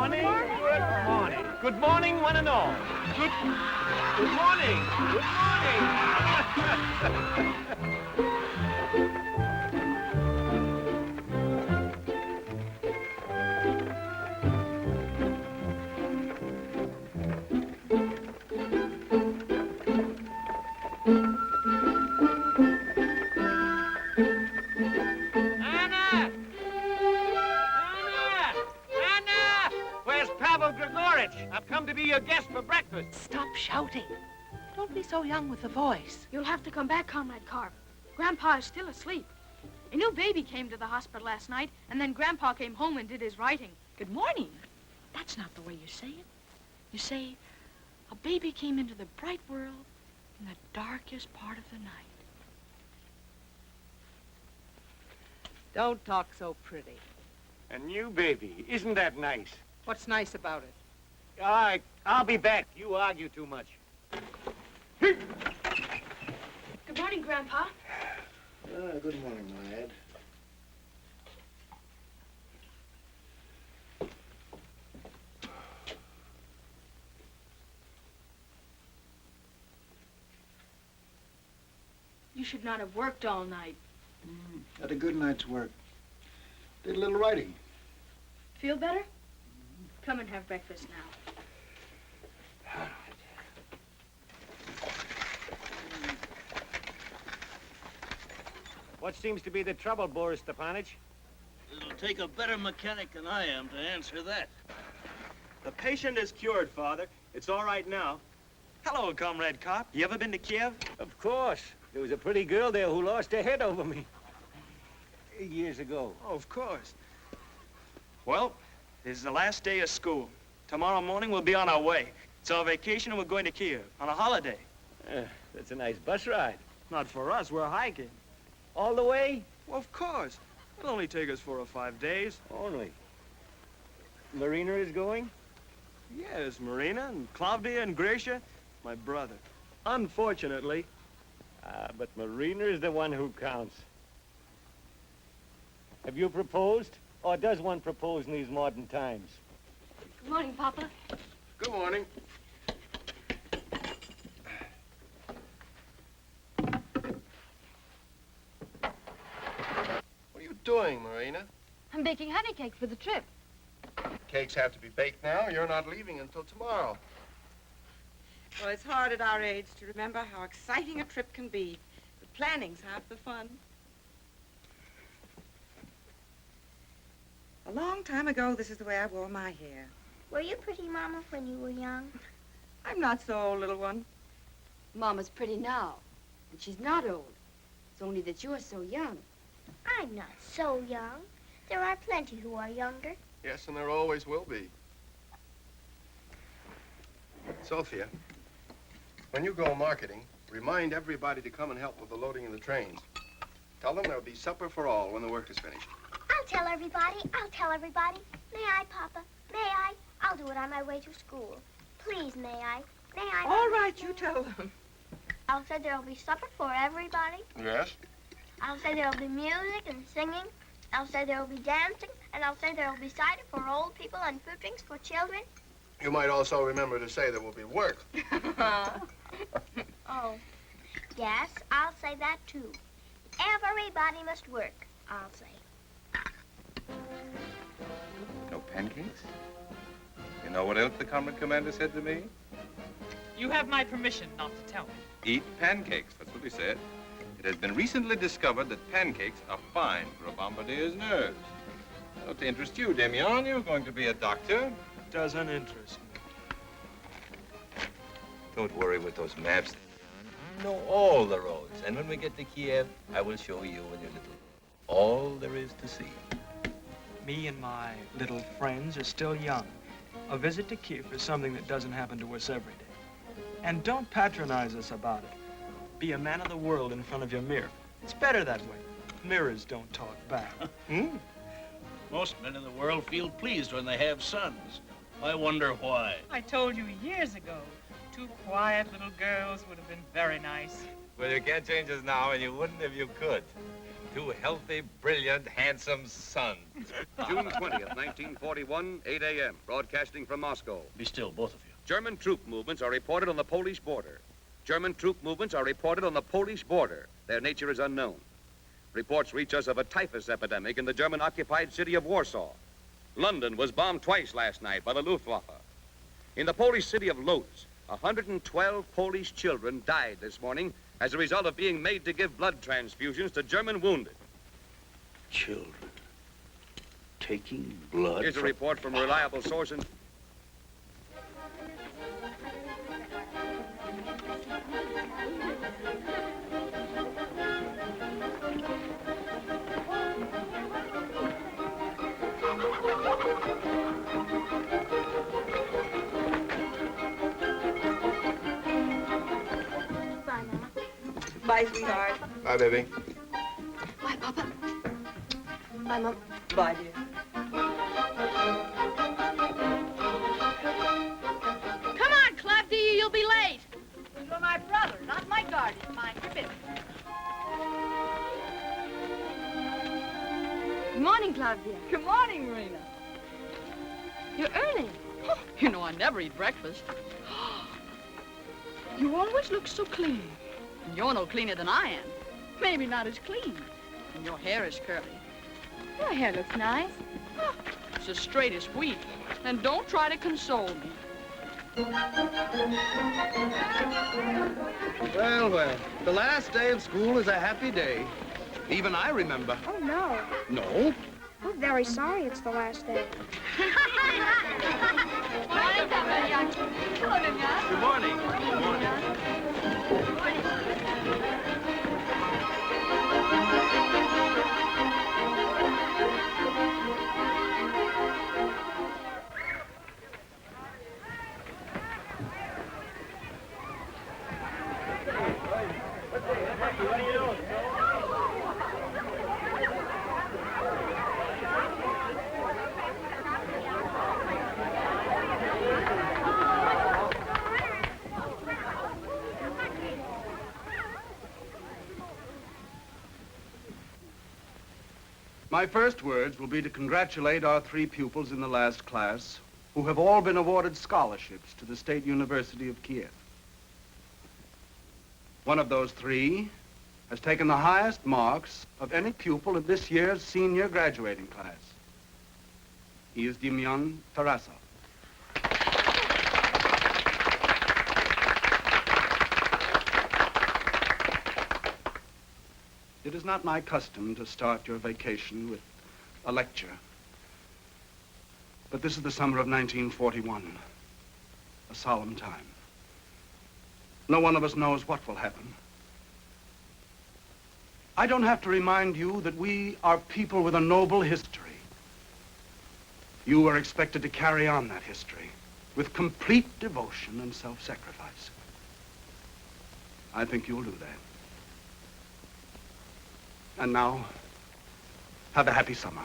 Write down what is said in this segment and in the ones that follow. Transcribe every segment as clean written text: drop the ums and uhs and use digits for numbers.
morning. Good morning. Good morning, one and all. Good morning. Good morning. I've come to be your guest for breakfast. Stop shouting. Don't be so young with the voice. You'll have to come back, Comrade Carp. Grandpa is still asleep. A new baby came to the hospital last night, and then Grandpa came home and did his writing. Good morning. That's not the way you say it. You say, a baby came into the bright world in the darkest part of the night. Don't talk so pretty. A new baby. Isn't that nice? What's nice about it? All right, I'll be back. You argue too much. Good morning, Grandpa. Good morning, lad. You should not have worked all night. Had a good night's work. Did a little writing. Feel better? Come and have breakfast now. What seems to be the trouble, Boris Stepanich? It'll take a better mechanic than I am to answer that. The patient is cured, Father. It's all right now. Hello, Comrade Carp. You ever been to Kiev? Of course. There was a pretty girl there who lost her head over me. Years ago. Oh, of course. Well, this is the last day of school. Tomorrow morning we'll be on our way. It's our vacation and we're going to Kiev on a holiday. That's a nice bus ride. Not for us, we're hiking. All the way? Well, of course. It'll only take us 4 or 5 days. Only. Marina is going? Yes, Marina and Claudia and Gracia, my brother. Unfortunately. But Marina is the one who counts. Have you proposed? Or does one propose in these modern times? Good morning, Papa. Good morning. What are you doing, Marina? I'm baking honey cake for the trip. Cakes have to be baked now. You're not leaving until tomorrow. Well, it's hard at our age to remember how exciting a trip can be. But planning's half the fun. A long time ago, this is the way I wore my hair. Were you pretty, Mama, when you were young? I'm not so old, little one. Mama's pretty now, and she's not old. It's only that you're so young. I'm not so young. There are plenty who are younger. Yes, and there always will be. Sophia, when you go marketing, remind everybody to come and help with the loading of the trains. Tell them there'll be supper for all when the work is finished. I'll tell everybody. I'll tell everybody. May I, Papa? May I? I'll do it on my way to school. Please, may I? May I? All right, you tell them. I'll say there'll be supper for everybody. Yes? I'll say there'll be music and singing. I'll say there'll be dancing. And I'll say there'll be cider for old people and fruit drinks for children. You might also remember to say there will be work. Oh. Yes, I'll say that, too. Everybody must work, I'll say. No pancakes? You know what else the comrade commander said to me? You have my permission not to tell me. Eat pancakes, that's what he said. It has been recently discovered that pancakes are fine for a bombardier's nerves. Not to interest you, Demian, you're going to be a doctor. Doesn't interest me. Don't worry with those maps. You know all the roads, and when we get to Kiev, I will show you and your little all there is to see. Me and my little friends are still young. A visit to Kiev is something that doesn't happen to us every day. And don't patronize us about it. Be a man of the world in front of your mirror. It's better that way. Mirrors don't talk back. Most men in the world feel pleased when they have sons. I wonder why. I told you years ago, 2 quiet little girls would have been very nice. Well, you can't change us now, and you wouldn't if you could. two healthy, brilliant, handsome sons. June 20th, 1941, 8 a.m., broadcasting from Moscow. Be still, both of you. German troop movements are reported on the Polish border. German troop movements are reported on the Polish border. Their nature is unknown. Reports reach us of a typhus epidemic in the German-occupied city of Warsaw. London was bombed twice last night by the Luftwaffe. In the Polish city of Lodz, 112 Polish children died this morning as a result of being made to give blood transfusions to German wounded. Children taking blood. Here's a report from a reliable source in... Bye, sweetheart. Bye, baby. Bye, Papa. Bye, Mom. Bye, dear. Come on, Claudia, you'll be late. You're my brother, not my guardian. Mind your business. Good morning, Claudia. Good morning, Marina. You're early. You know I never eat breakfast. You always look so clean. And you're no cleaner than I am. Maybe not as clean. And your hair is curly. Your hair looks nice. It's as straight as wheat. And don't try to console me. Well, well, the last day of school is a happy day. Even I remember. Oh, no. No? We're very sorry it's the last day. Good morning. Good morning. My first words will be to congratulate our three pupils in the last class who have all been awarded scholarships to the State University of Kiev. One of those three has taken the highest marks of any pupil in this year's senior graduating class. He is Demyan Tarasov. It is not my custom to start your vacation with a lecture. But this is the summer of 1941, a solemn time. No one of us knows what will happen. I don't have to remind you that we are people with a noble history. You are expected to carry on that history with complete devotion and self-sacrifice. I think you'll do that. And now, have a happy summer.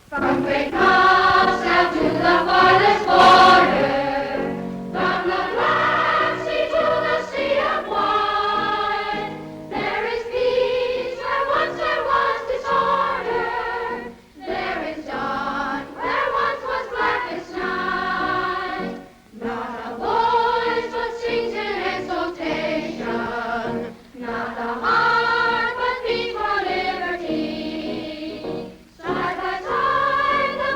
From great Moscow to the farthest border, from the Black Sea to the Sea of Wine, there is peace where once there was disorder. There is dawn where once was blackest night. Not a voice but sings in exultation, not a heart but beats for liberty. Side by side the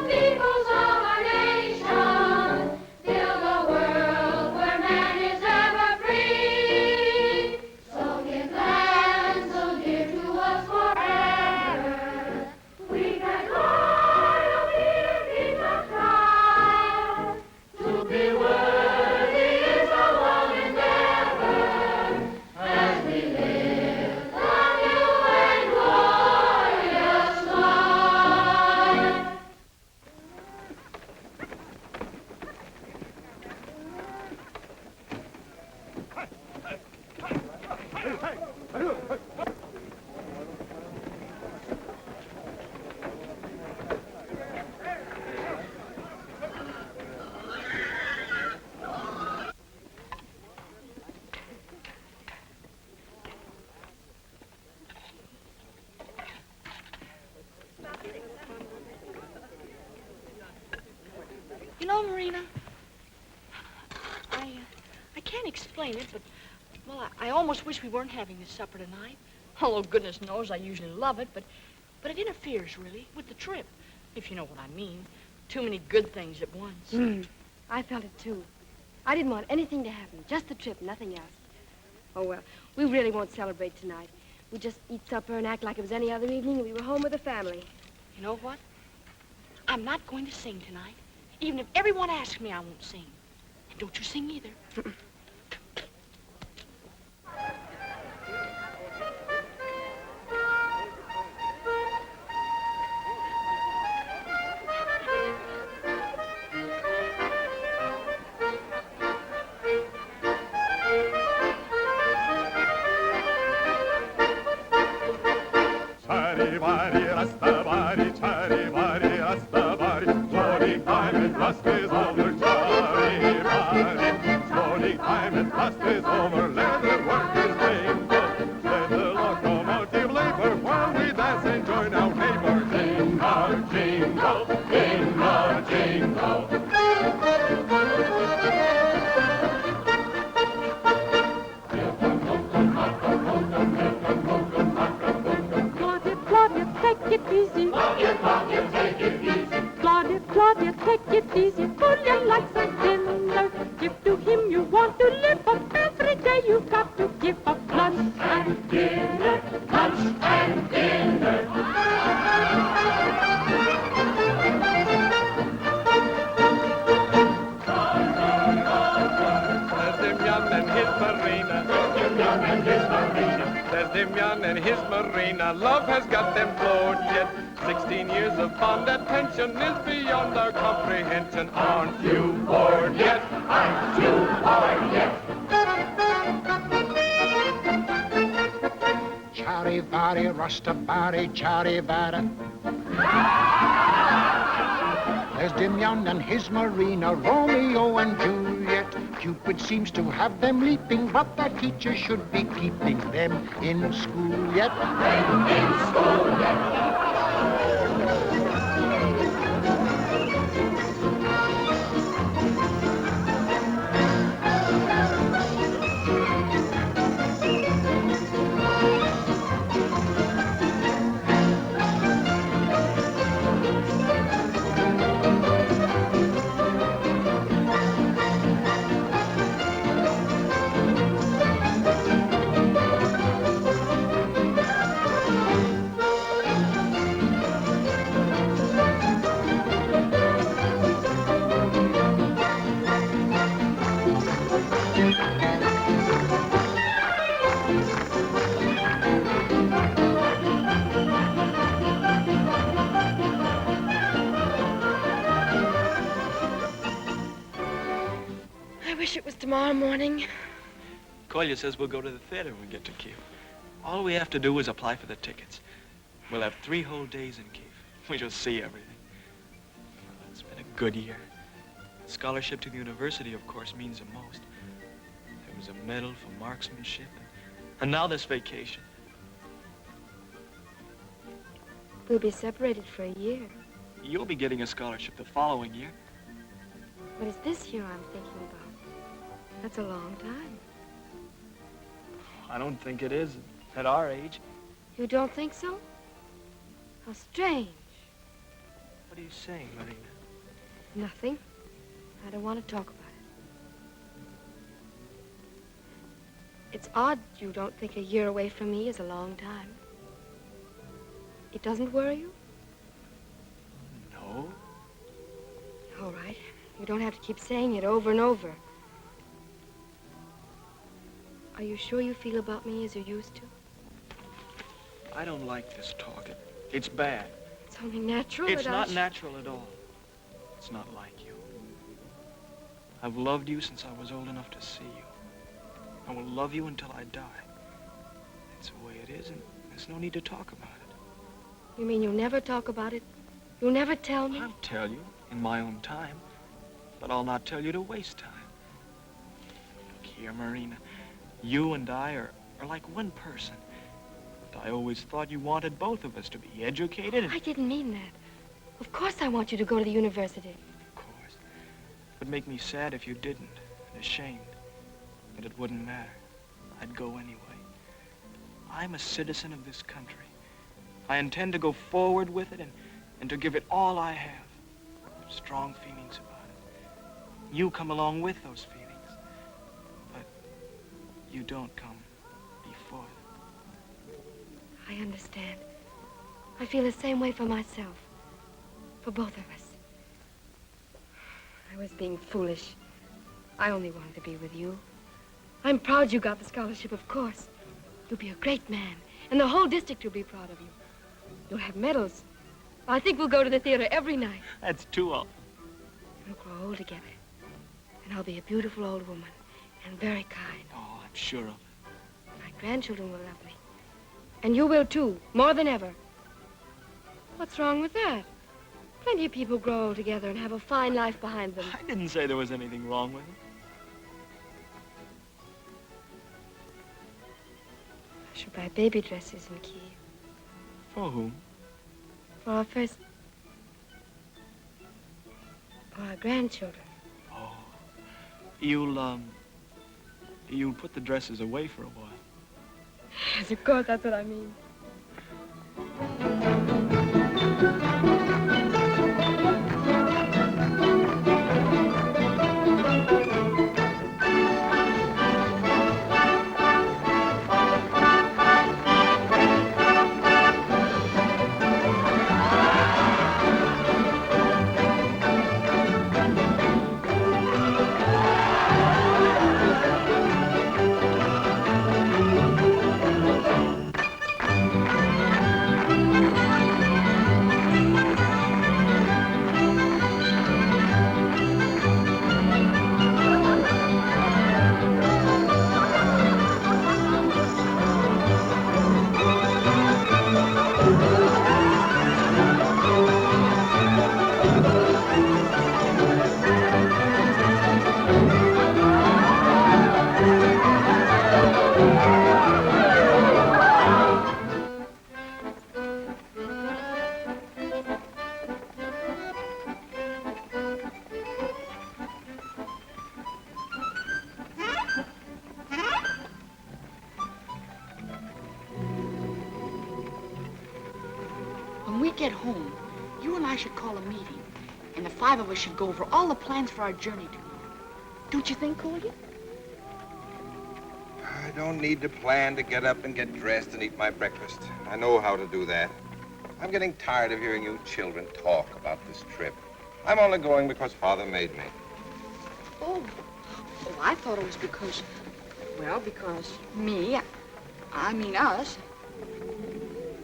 know, Marina, I can't explain it, but, well, I almost wish we weren't having this supper tonight. Although goodness knows I usually love it, but it interferes, really, with the trip, if you know what I mean. Too many good things at once. I felt it, too. I didn't want anything to happen, just the trip, nothing else. Oh, well, we really won't celebrate tonight. We'll just eat supper and act like it was any other evening and we were home with the family. You know what? I'm not going to sing tonight. Even if everyone asks me, I won't sing. And don't you sing either. Love has got them floored yet. 16 years of fond attention is beyond our comprehension. Aren't you bored yet? Aren't you bored yet? Charivari, Rastabari, Charivara. There's Dimion and his Marina, Romeo and Juliet. Cupid seems to have them leaping, but their teacher should be keeping them in school yet. In school yet. Tomorrow morning. Kolya says we'll go to the theater when we get to Kiev. All we have to do is apply for the tickets. We'll have 3 whole days in Kiev. We shall see everything. Well, it's been a good year. The scholarship to the university, of course, means the most. There was a medal for marksmanship, and now this vacation. We'll be separated for a year. You'll be getting a scholarship the following year. But it's this year I'm thinking about. That's a long time. I don't think it is at our age. You don't think so? How strange. What are you saying, Marina? Nothing. I don't want to talk about it. It's odd you don't think a year away from me is a long time. It doesn't worry you? No. All right. You don't have to keep saying it over and over. Are you sure you feel about me as you used to? I don't like this talk. It's bad. It's only natural. It's not natural at all. It's not like you. I've loved you since I was old enough to see you. I will love you until I die. It's the way it is, and there's no need to talk about it. You mean you'll never talk about it? You'll never tell me? I'll tell you in my own time, but I'll not tell you to waste time. Look here, Marina. You and I are like one person. But I always thought you wanted both of us to be educated and... I didn't mean that. Of course I want you to go to the university. Of course. It would make me sad if you didn't, and ashamed. But it wouldn't matter. I'd go anyway. I'm a citizen of this country. I intend to go forward with it and to give it all I have. Strong feelings about it. You come along with those feelings. But you don't come before them. I understand. I feel the same way for myself. For both of us. I was being foolish. I only wanted to be with you. I'm proud you got the scholarship, of course. You'll be a great man, and the whole district will be proud of you. You'll have medals. I think we'll go to the theater every night. That's too often. We'll grow old together, and I'll be a beautiful old woman, and very kind. Oh, I'm sure of it. My grandchildren will love me. And you will, too, more than ever. What's wrong with that? Plenty of people grow old together and have a fine life behind them. I didn't say there was anything wrong with it. I should buy baby dresses in Kiev. For whom? For our first... for our grandchildren. Oh. You'll put the dresses away for a while. Yes, of course, that's what I mean. When we get home, you and I should call a meeting, and the five of us should go over all the plans for our journey tomorrow. Don't you think, Coley? I don't need to plan to get up and get dressed and eat my breakfast. I know how to do that. I'm getting tired of hearing you children talk about this trip. I'm only going because Father made me. Oh, I thought it was because, well, because me, I mean us.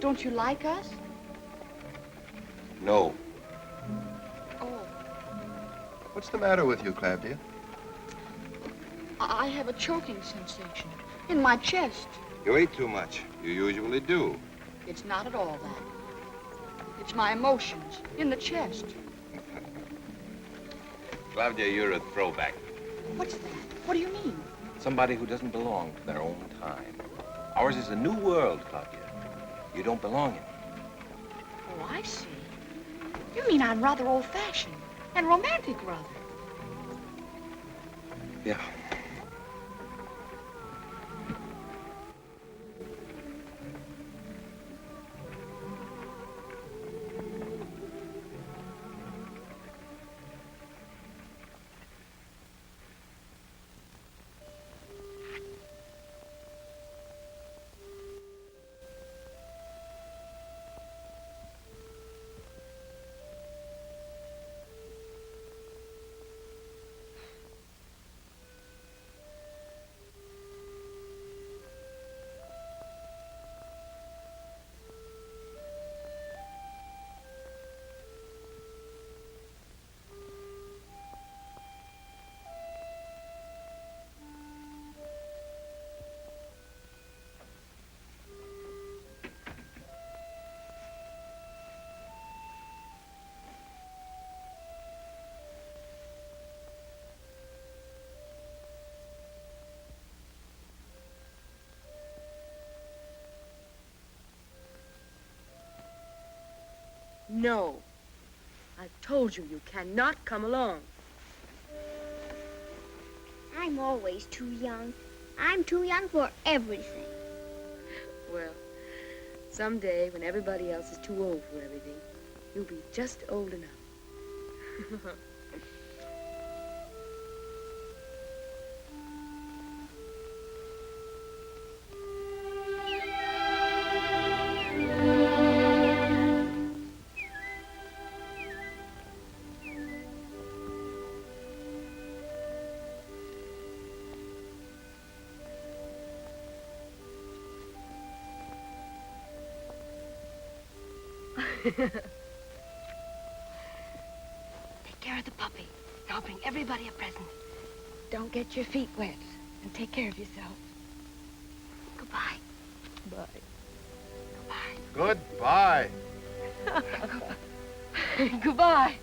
Don't you like us? No. Oh, What's the matter with you, Clav, dear? I have a choking sensation in my chest. You ate too much. You usually do. It's not at all that. It's my emotions in the chest. Claudia, you're a throwback. What's that? What do you mean? Somebody who doesn't belong to their own time. Ours is a new world, Claudia. You don't belong in it. Oh, I see. You mean I'm rather old-fashioned and romantic, rather. Yeah. No. I've told you, you cannot come along. I'm always too young. I'm too young for everything. Well, someday when everybody else is too old for everything, you'll be just old enough. Take care of the puppy. I'll bring everybody a present. Don't get your feet wet. And take care of yourself. Goodbye. Bye. Goodbye. Goodbye.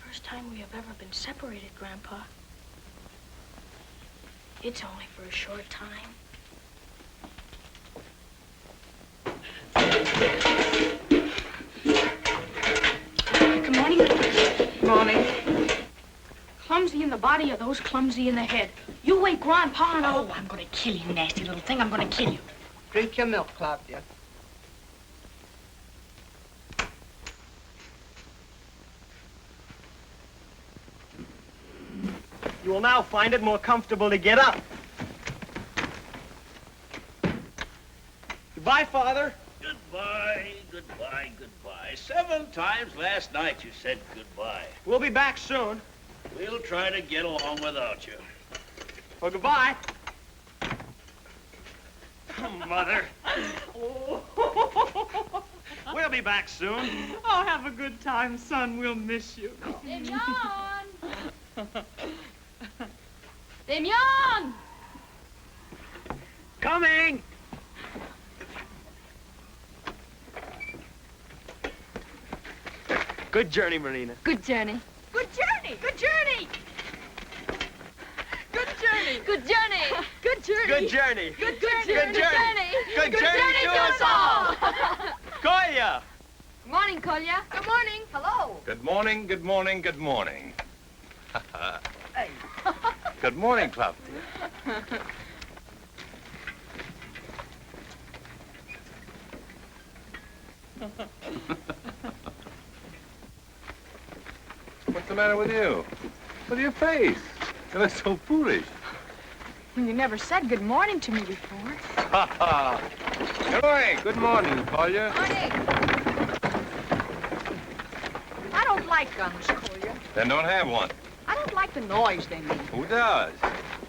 First time we have ever been separated, Grandpa. It's only for a short time. Good morning. Good morning. Clumsy in the body or those clumsy in the head? You wake Grandpa and I'll... Oh, I'm gonna kill you, nasty little thing. I'm gonna kill you. Drink your milk, Claudia. You will now find it more comfortable to get up. Goodbye, Father. Goodbye, goodbye, goodbye. 7 times last night you said goodbye. We'll be back soon. We'll try to get along without you. Well, goodbye. Mother. We'll be back soon. Oh, have a good time, son. We'll miss you. Damian! Damian! Coming! Good journey, Marina. Good journey. Good journey! Good journey! Good journey! Good journey. Good journey. Good journey. Good journey! Good journey. Good journey to us all. Kolya! Good morning, Kolya. Good morning. Hello. Good morning, good morning, good morning. Good morning, Claudia. What's the matter with you? Look at your face. You look so foolish. You never said good morning to me before. Good morning. Good morning, Kolya. Morning. I don't like guns, Kolya. Then don't have one. I don't like the noise they make. Who does?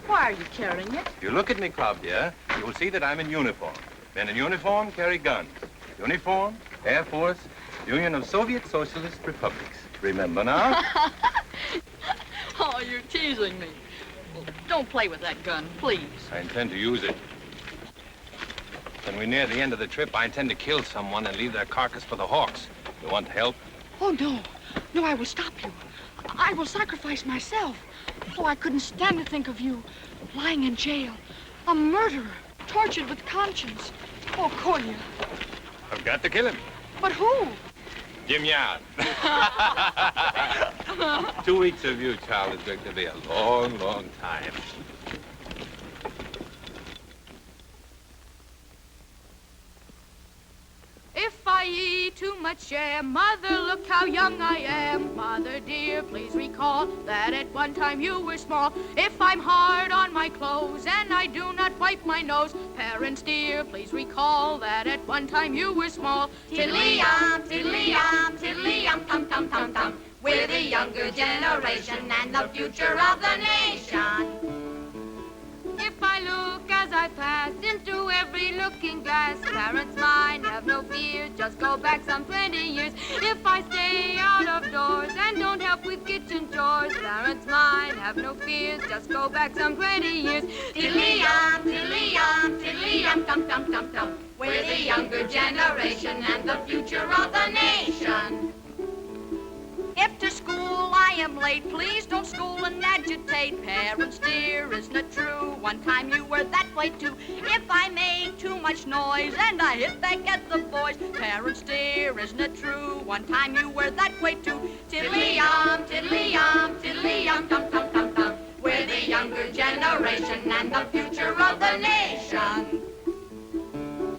Why are you carrying it? If you look at me, Claudia, you will see that I'm in uniform. Men in uniform carry guns. Uniform, Air Force, Union of Soviet Socialist Republics. Remember now? Oh, you're teasing me. Well, don't play with that gun, please. I intend to use it. When we're near the end of the trip, I intend to kill someone and leave their carcass for the hawks. You want help? Oh, no. No, I will stop you. I will sacrifice myself. Oh, I couldn't stand to think of you lying in jail. A murderer, tortured with conscience. Oh, Kolya. I've got to kill him. But who? Damian. 2 weeks of you, child, is going to be a long, long time. If I eat too much jam, Mother, look how young I am. Mother dear, please recall that at one time you were small. If I'm hard on my clothes and I do not wipe my nose, parents dear, please recall that at one time you were small. Tiddly-yum, tiddly-yum, tiddly-yum, tum-tum-tum-tum. We're the younger generation and the future of the nation. If I look as I pass into every looking glass, parents mine, have no fear, just go back some 20 years. If I stay out of doors and don't help with kitchen chores, parents mine, have no fears, just go back some 20 years. Tiddly-yum, tiddly-yum, tiddly-yum, tum-tum-tum-tum. We're the younger generation and the future of the nation. If to school I am late. Please don't scold and agitate. Parents dear, isn't it true? One time you were that way too. If I make too much noise and I hit back at the boys. Parents dear, isn't it true? One time you were that way too. Tiddly-yum, tiddly-yum, tiddly-yum, tum-tum-tum-tum. We're the younger generation and the future of the nation.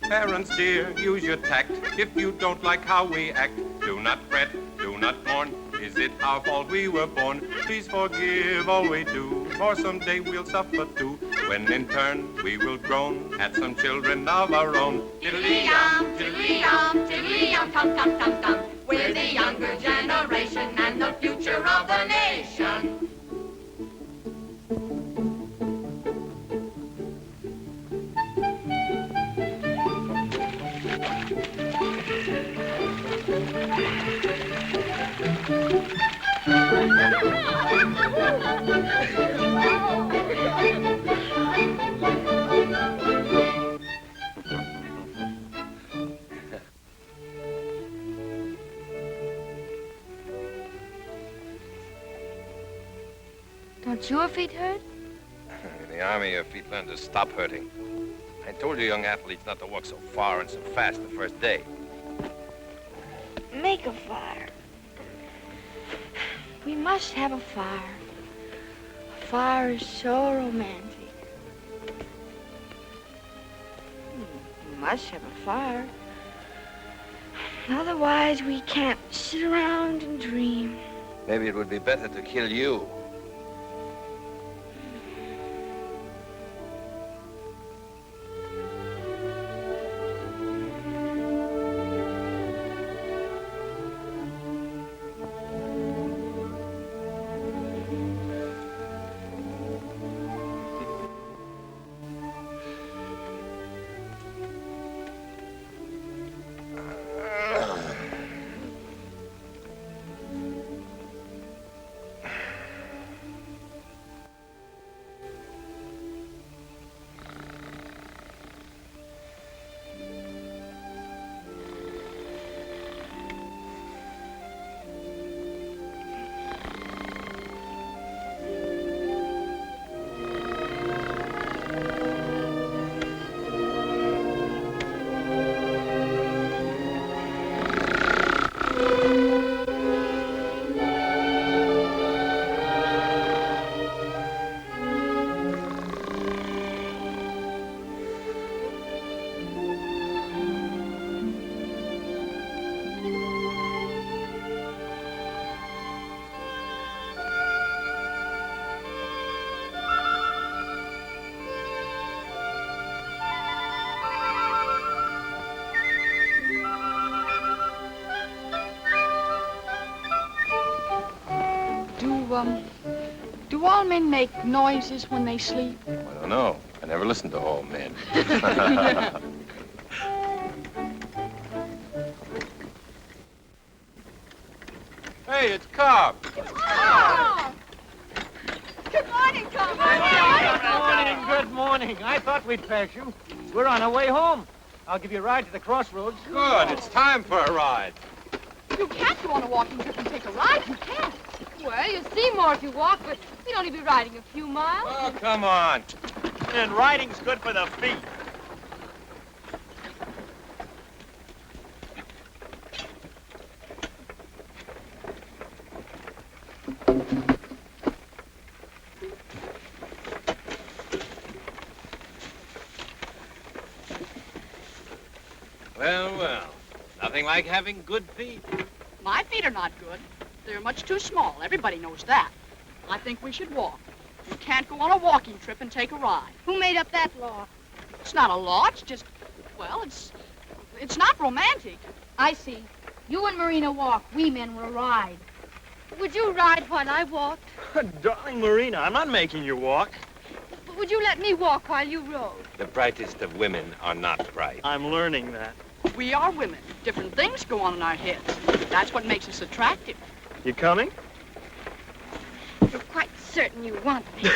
Parents dear, use your tact. If you don't like how we act, do not fret, do not mourn. Is it our fault we were born? Please forgive all we do, for someday we'll suffer too. When in turn we will groan at some children of our own. Tiddly-yum, tiddly-yum, tiddly-yum, tum-tum-tum-tum. We're the younger generation and the future of the nation. Don't your feet hurt? In the Army, your feet learn to stop hurting. I told you young athletes not to walk so far and so fast the first day. Make a fire. We must have a fire. A fire is so romantic. We must have a fire. Otherwise, we can't sit around and dream. Maybe it would be better to kill you. Do all men make noises when they sleep? I don't know. I never listened to all men. Hey, it's Cobb. Oh! Good morning, Cobb. Good morning. I thought we'd pass you. We're on our way home. I'll give you a ride to the crossroads. Good. It's time for a ride. You can't go on a walking trip and take a ride. You can't. Well, you'll see more if you walk, but you'll only be riding a few miles. Oh, come on. And riding's good for the feet. Well, well. Nothing like having good feet. My feet are not good. They're much too small. Everybody knows that. I think we should walk. You can't go on a walking trip and take a ride. Who made up that law? It's not a law. It's just, well, it's not romantic. I see. You and Marina walk. We men will ride. Would you ride while I walked? Darling Marina, I'm not making you walk. But would you let me walk while you rode? The brightest of women are not bright. I'm learning that. We are women. Different things go on in our heads. That's what makes us attractive. You coming? You're quite certain you want me.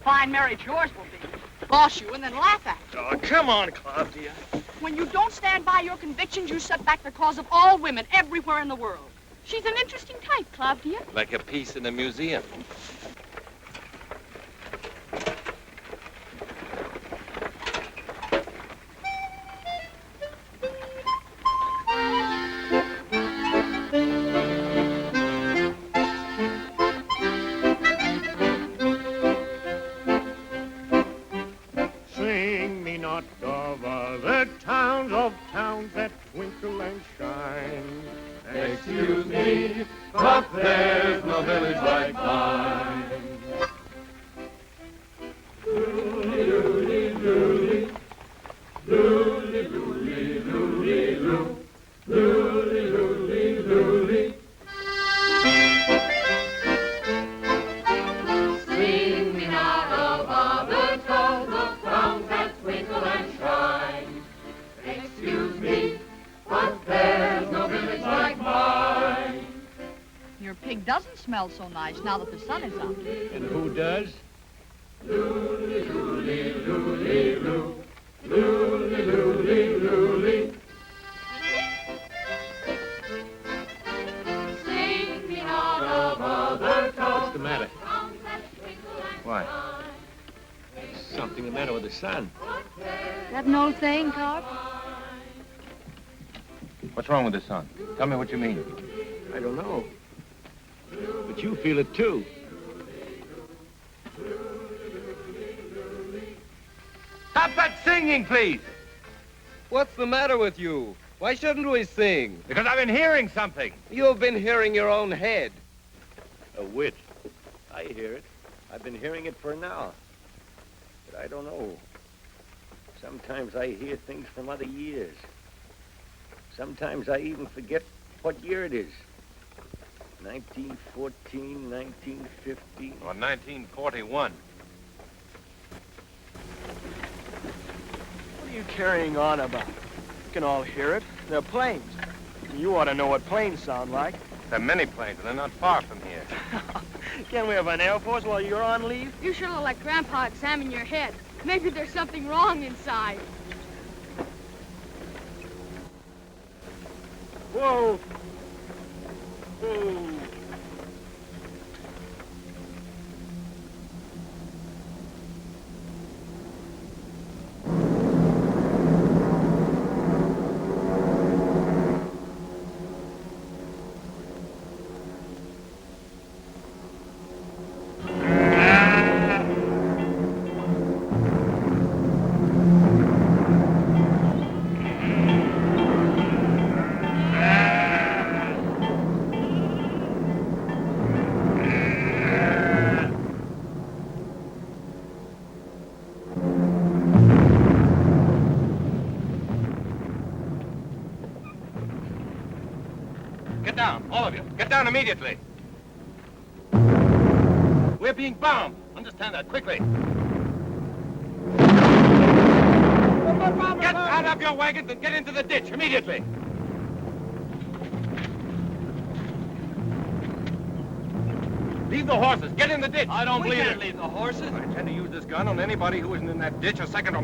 Fine marriage yours will be. Boss you and then laugh at you. Oh, come on, Claudia. When you don't stand by your convictions, you set back the cause of all women everywhere in the world. She's an interesting type, Claudia. Like a piece in a museum. Sing me not of other towns, of towns that twinkle and shine. Excuse me, but there's no village like mine. Looly, looly, looly. Looly, looly, looly, loo. Looly, looly, looly. Sing me not of other towns, of towns that twinkle and shine. Excuse me, but there's no village like mine. Your pig doesn't smell so nice now that the sun is out. And who does? Looly, looly, looly, loo. Looly, looly, looly. Sing me not of other towns. What's the matter? Why? Something the matter with the sun. That an old saying, Carp? What's wrong with the sun? Tell me what you mean. I don't know. But you feel it too. Stop that singing, please. What's the matter with you? Why shouldn't we sing? Because I've been hearing something. You've been hearing your own head. A witch. I hear it. I've been hearing it for an hour. But I don't know. Sometimes I hear things from other years. Sometimes I even forget what year it is. 1914, 1950. Or 1941. What are you carrying on about? You can all hear it. They're planes. You ought to know what planes sound like. There are many planes, and they're not far from here. Can't we have an Air Force while you're on leave? You should have let Grandpa examine your head. Maybe there's something wrong inside. Whoa! Whoa! Get down, all of you. Get down immediately. We're being bombed. Understand that quickly. Get out of your wagons and get into the ditch immediately. Leave the horses. Get in the ditch. I don't believe can't it. leave the horses. I intend to use this gun on anybody who isn't in that ditch a second or...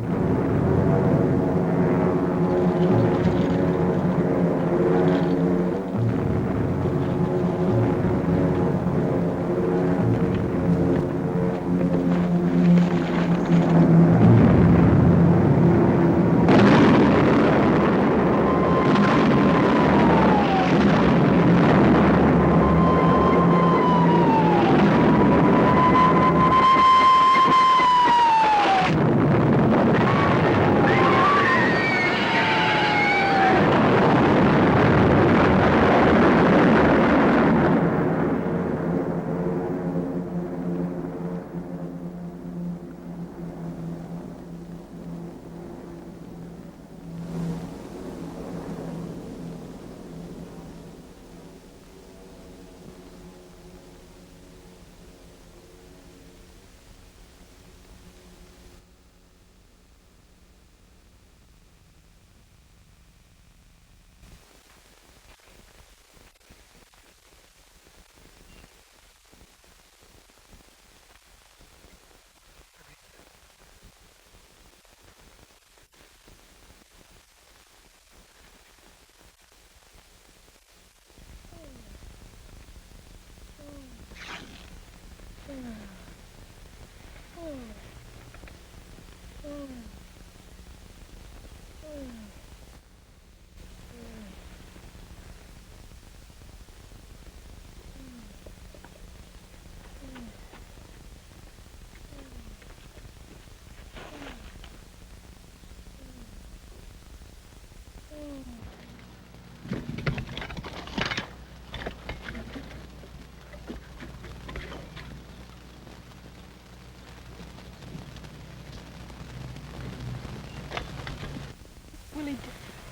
really do?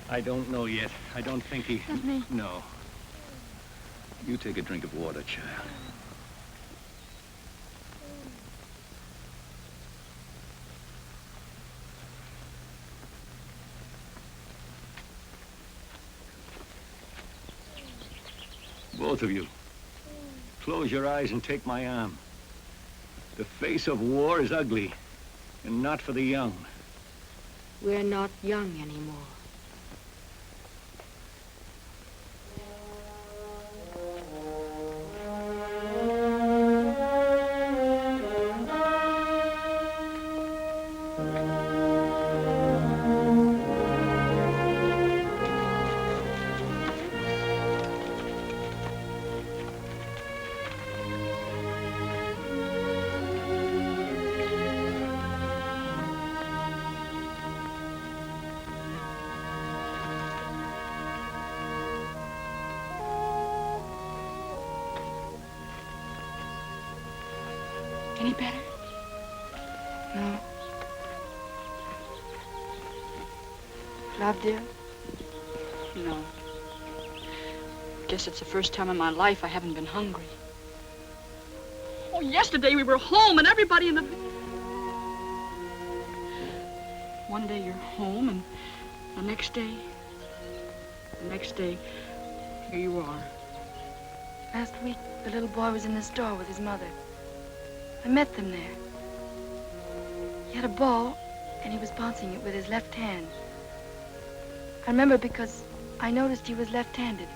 I don't know yet. I don't think he... Doesn't he? No. You take a drink of water, child. Both of you, close your eyes and take my arm. The face of war is ugly, and not for the young. We're not young anymore. Any better? No. Love, dear? No. Guess it's the first time in my life I haven't been hungry. Oh, yesterday we were home and everybody in the... One day you're home and the next day, here you are. Last week, the little boy was in the store with his mother. I met them there. He had a ball, and he was bouncing it with his left hand. I remember because I noticed he was left-handed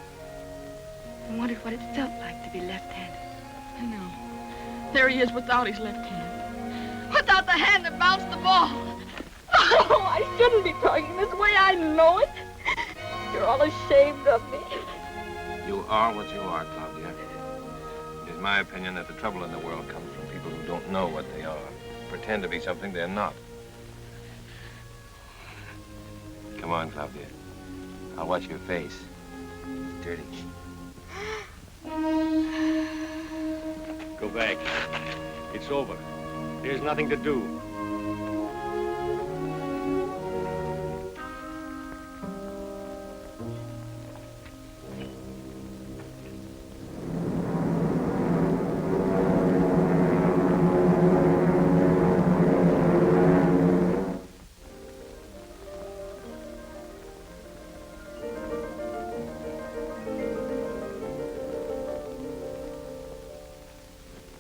and wondered what it felt like to be left-handed. I know. There he is without his left hand. Without the hand that bounced the ball. Oh, I shouldn't be talking this way. I know it. You're all ashamed of me. You are what you are, Claudia. It is my opinion that the trouble in the world comes from people who don't know what they are, pretend to be something they're not. Come on, Claudia. I'll watch your face. It's dirty. Go back. It's over. There's nothing to do.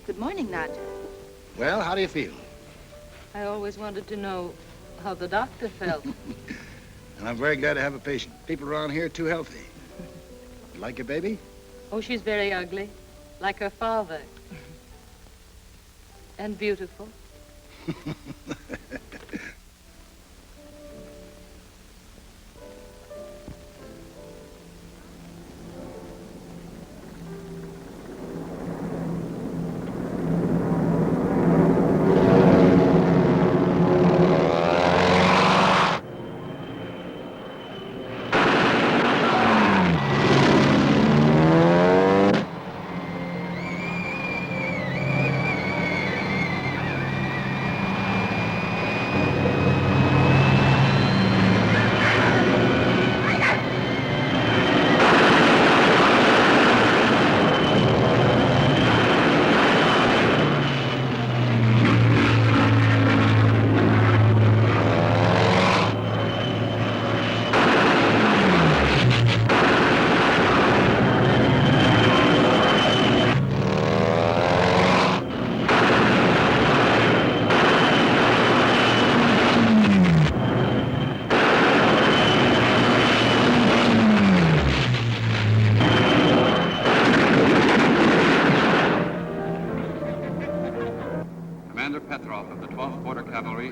Good morning, Nat. Well, how do you feel? I always wanted to know how the doctor felt. And I'm very glad to have a patient. People around here are too healthy. You like your baby? Oh, she's very ugly, like her father. And beautiful.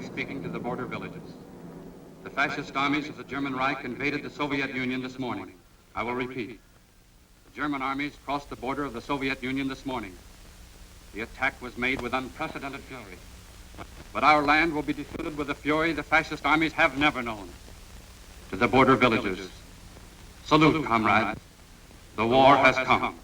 Speaking to the border villages. The fascist armies of the German Reich invaded the Soviet Union this morning. I will repeat. The German armies crossed the border of the Soviet Union this morning. The attack was made with unprecedented fury. But our land will be defended with a fury the fascist armies have never known. To the border villages, salute, comrades. The war has come.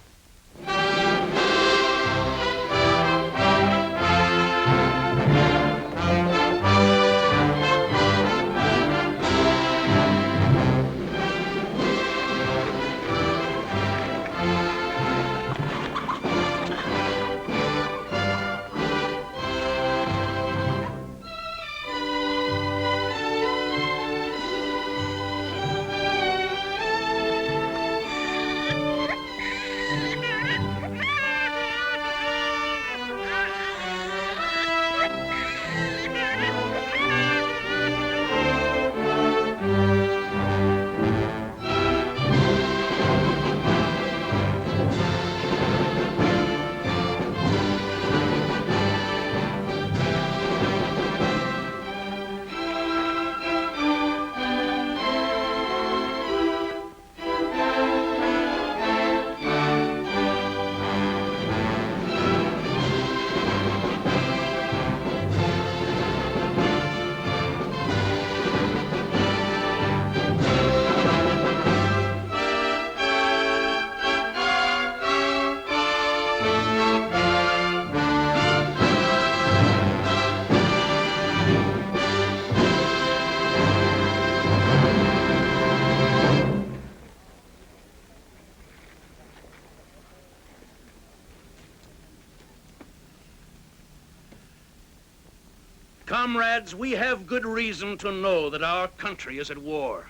Comrades, we have good reason to know that our country is at war.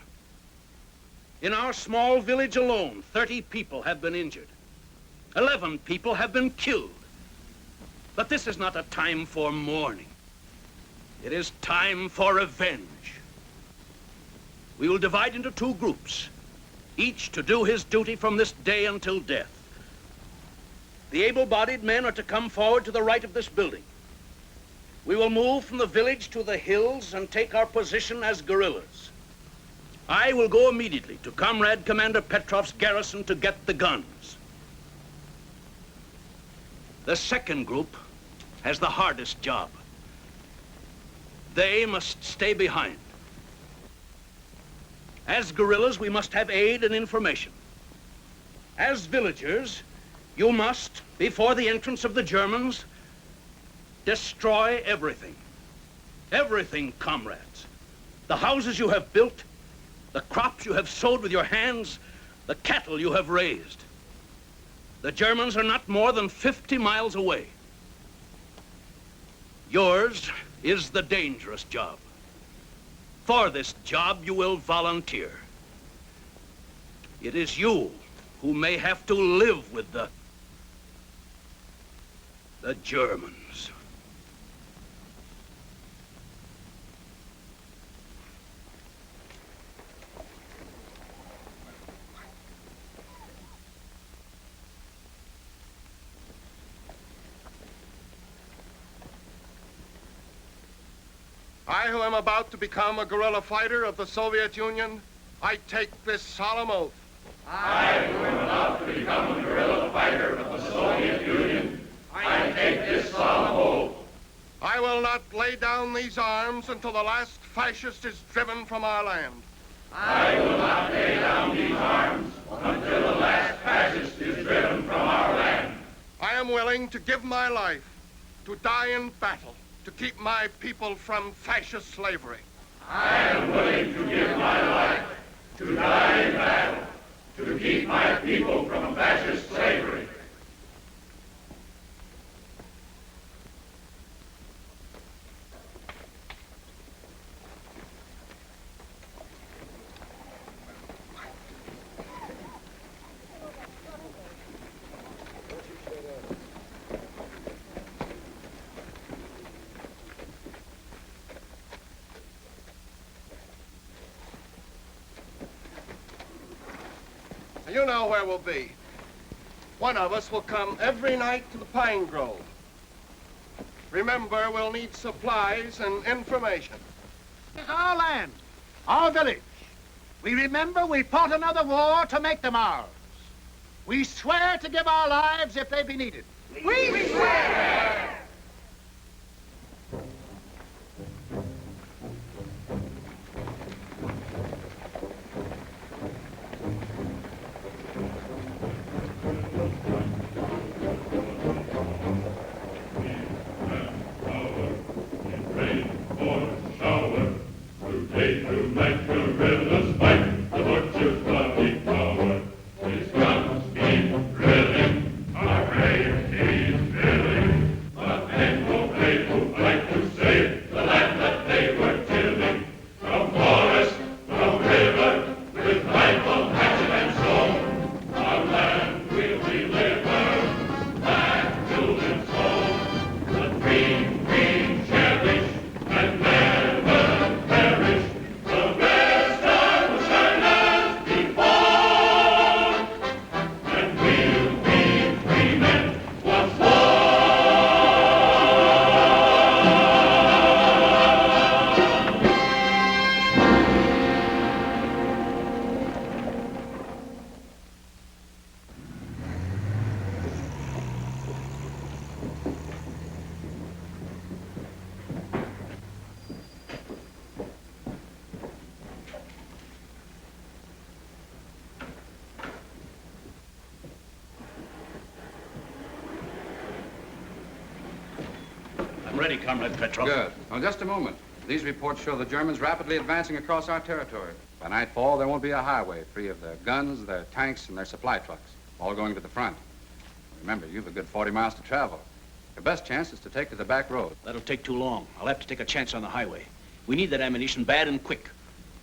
In our small village alone, 30 people have been injured. 11 people have been killed. But this is not a time for mourning. It is time for revenge. We will divide into 2 groups, each to do his duty from this day until death. The able-bodied men are to come forward to the right of this building. We will move from the village to the hills and take our position as guerrillas. I will go immediately to Comrade Commander Petrov's garrison to get the guns. The second group has the hardest job. They must stay behind. As guerrillas, we must have aid and information. As villagers, you must, before the entrance of the Germans, destroy everything. Everything, comrades. The houses you have built, the crops you have sowed with your hands, the cattle you have raised. The Germans are not more than 50 miles away. Yours is the dangerous job. For this job, you will volunteer. It is you who may have to live with the Germans. I, who am about to become a guerrilla fighter of the Soviet Union, I take this solemn oath. I, who am about to become a guerrilla fighter of the Soviet Union, I take this solemn oath. I will not lay down these arms until the last fascist is driven from our land. I will not lay down these arms until the last fascist is driven from our land. I am willing to give my life, to die in battle, to keep my people from fascist slavery. I am willing to give my life, to die in battle, to keep my people from fascist slavery. You know where we'll be. One of us will come every night to the Pine Grove. Remember, we'll need supplies and information. It's our land, our village. We remember we fought another war to make them ours. We swear to give our lives if they be needed. We swear! Day through night, guerrillas fight, the butcher's bloody power. His guns keep drilling, our brave he's drilling. But men go brave who fight to save the land that they were tilling. From forest, from river, with rifle, hatchet, and stone, our land will deliver back to its home. The green, green cherish, and never perish. I'm ready, Comrade Petrov. Good. Well, just a moment. These reports show the Germans rapidly advancing across our territory. By nightfall, there won't be a highway free of their guns, their tanks, and their supply trucks, all going to the front. Remember, you've a good 40 miles to travel. Your best chance is to take to the back road. That'll take too long. I'll have to take a chance on the highway. We need that ammunition bad and quick.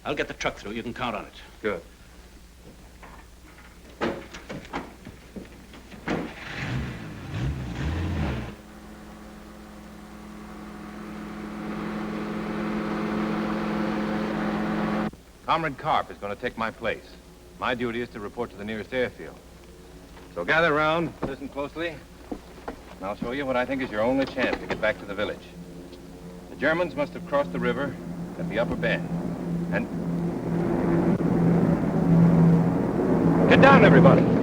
I'll get the truck through. You can count on it. Good. Comrade Karp is going to take my place. My duty is to report to the nearest airfield. So gather round, listen closely, and I'll show you what I think is your only chance to get back to the village. The Germans must have crossed the river at the upper bend. And... Get down, everybody!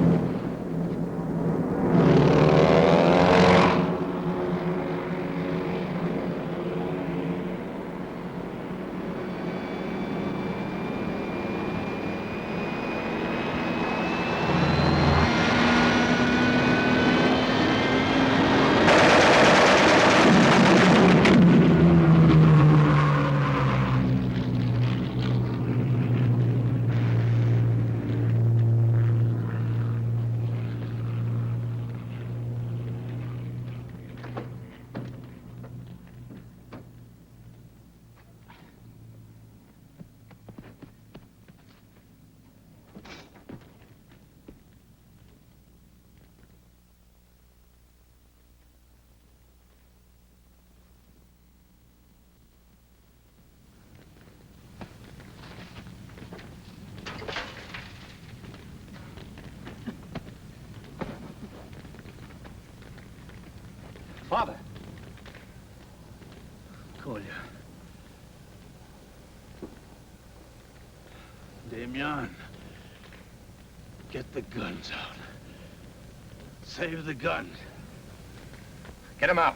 Father. Kolya. Damian. Get the guns out. Save the guns. Get him out.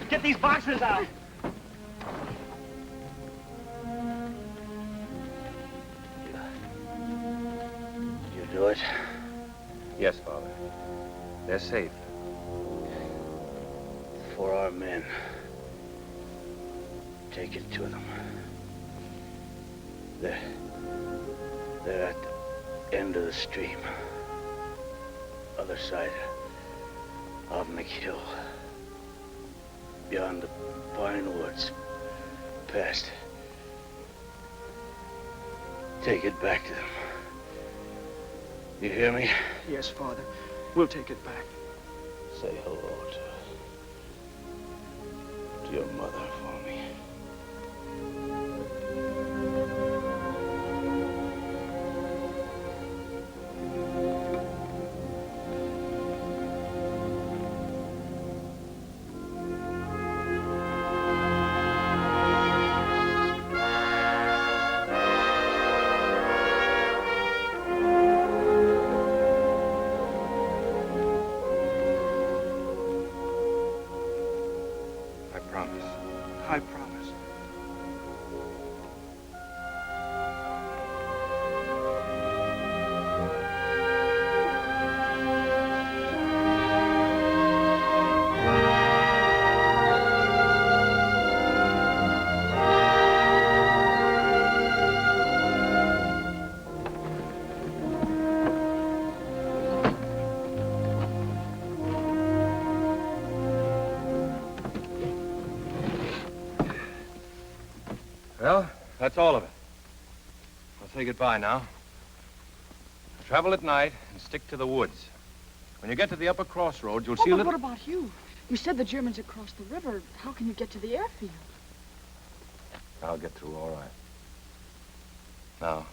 Get these boxes out. Do it? Yes, Father. They're safe. For our men. Take it to them. They're at the end of the stream. Other side of McHill. Beyond the pine woods. Past. Take it back to them. You hear me? Yes, Father. We'll take it back. Say hello to your mother for me. I promise. Well, that's all of it. I'll say goodbye now. Travel at night and stick to the woods. When you get to the upper crossroads, you'll see a But little... what about you? You said the Germans had crossed the river. How can you get to the airfield? I'll get through all right. Now,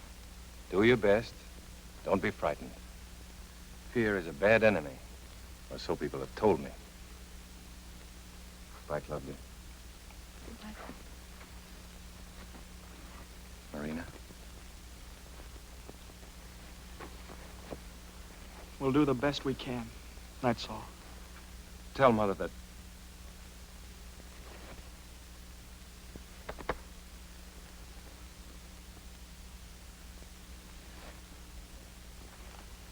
do your best. Don't be frightened. Fear is a bad enemy, or so people have told me. Bye, Claudia. Marina. We'll do the best we can. That's all. Tell Mother that...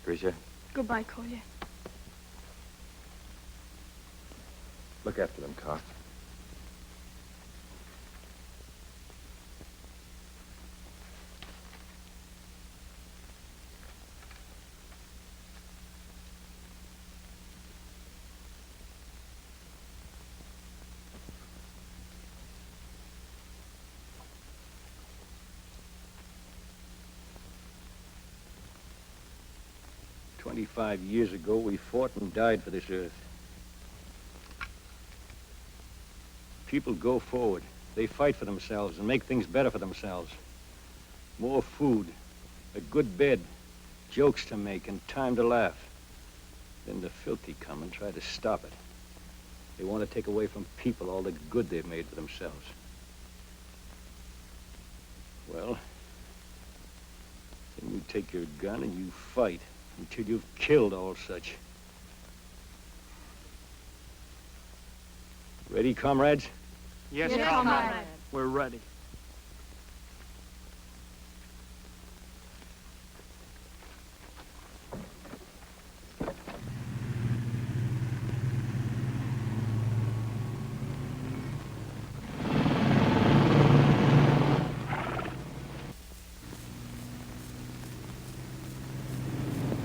Grisha, Goodbye, Kolya. look after them, Carl. 25 years ago, we fought and died for this earth. People go forward. They fight for themselves and make things better for themselves. More food, a good bed, jokes to make, and time to laugh. Then the filthy come and try to stop it. They want to take away from people all the good they've made for themselves. Well, then you take your gun and you fight until you've killed all such. Ready, comrades? Yes, Yes, comrade. comrade. We're ready.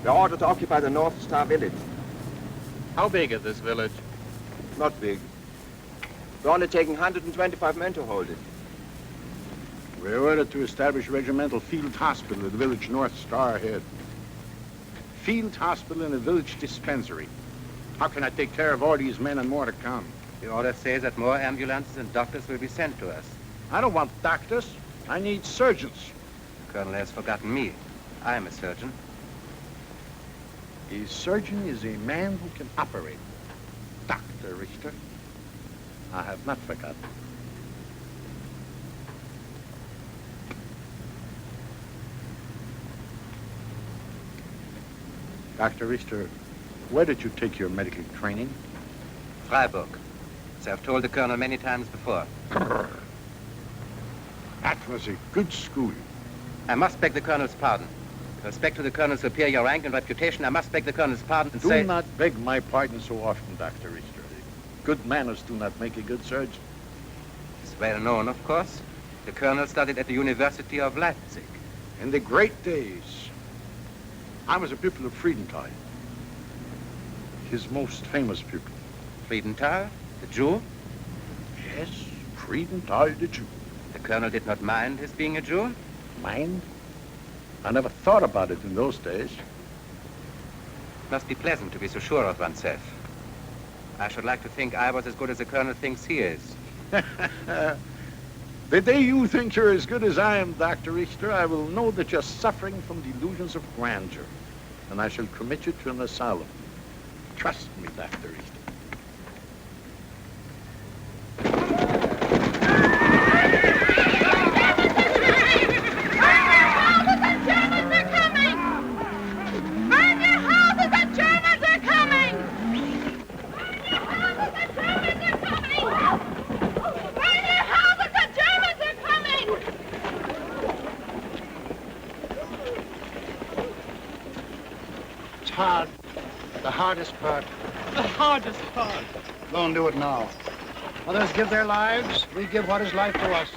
We're ordered to occupy the North Star village. How big is this village? Not big. We're only taking 125 men to hold it. We're ordered to establish regimental field hospital at the village North Star ahead. Field hospital and a village dispensary. How can I take care of all these men and more to come? The order says that more ambulances and doctors will be sent to us. I don't want doctors. I need surgeons. The colonel has forgotten me. I am a surgeon. A surgeon is a man who can operate. Dr. Richter, I have not forgotten. Dr. Richter, where did you take your medical training? Freiburg. As I've told the colonel many times before. That was a good school. I must beg the colonel's pardon. With respect to the colonel's superior rank and reputation, I must beg the colonel's pardon and Do say... not beg my pardon so often, Dr. Richter. Good manners do not make a good surgeon. It's well known, of course. The colonel studied at the University of Leipzig. In the great days, I was a pupil of Friedenthal. His most famous pupil. Friedenthal, the Jew? Yes, Friedenthal the Jew. The colonel did not mind his being a Jew? Mind? I never thought about it in those days. Must be pleasant to be so sure of oneself. I should like to think I was as good as the colonel thinks he is. The day you think you're as good as I am, Dr. Richter, I will know that you're suffering from delusions of grandeur, and I shall commit you to an asylum. Trust me, Dr. Richter. Hard. The hardest part. The hardest part. Go and do it now. Others give their lives. We give what is life to us.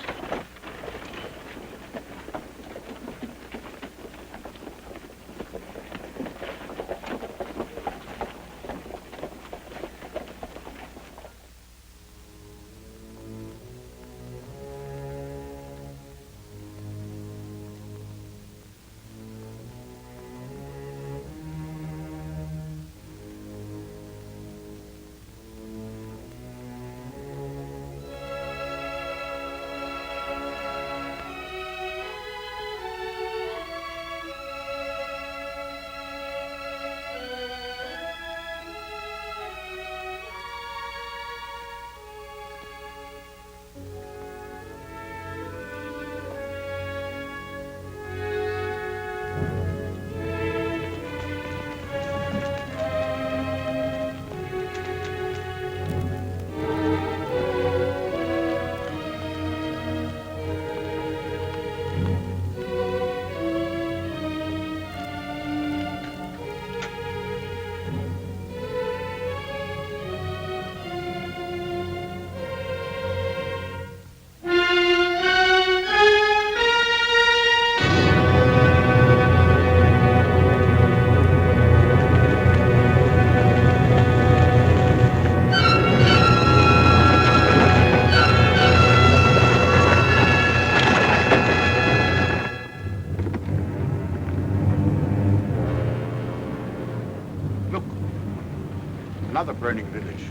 Another burning village.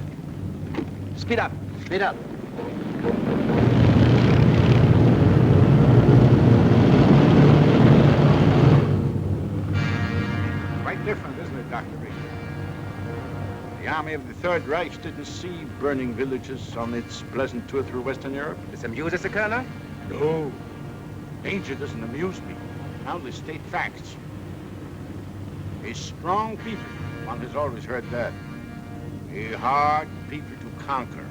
Speed up. Speed up. Quite different, isn't it, Dr. Reed? The army of the Third Reich didn't see burning villages on its pleasant tour through Western Europe. This amuses the Colonel? No. Danger doesn't amuse me. I only state facts. A strong people, one has always heard that. A hard people to conquer.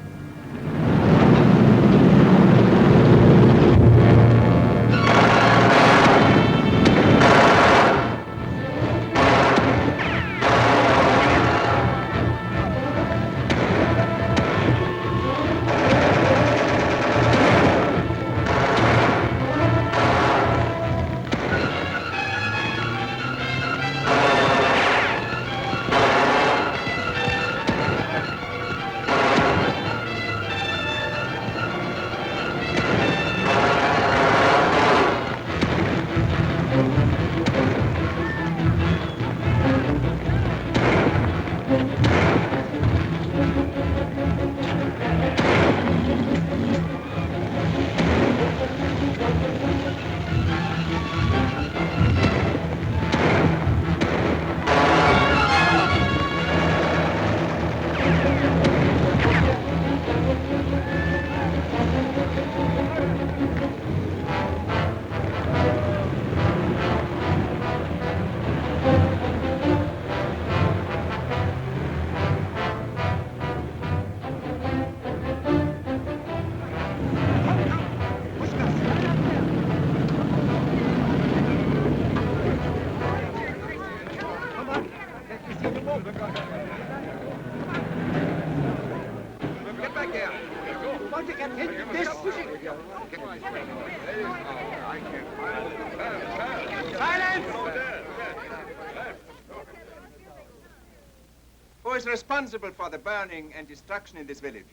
Who is responsible for the burning and destruction in this village?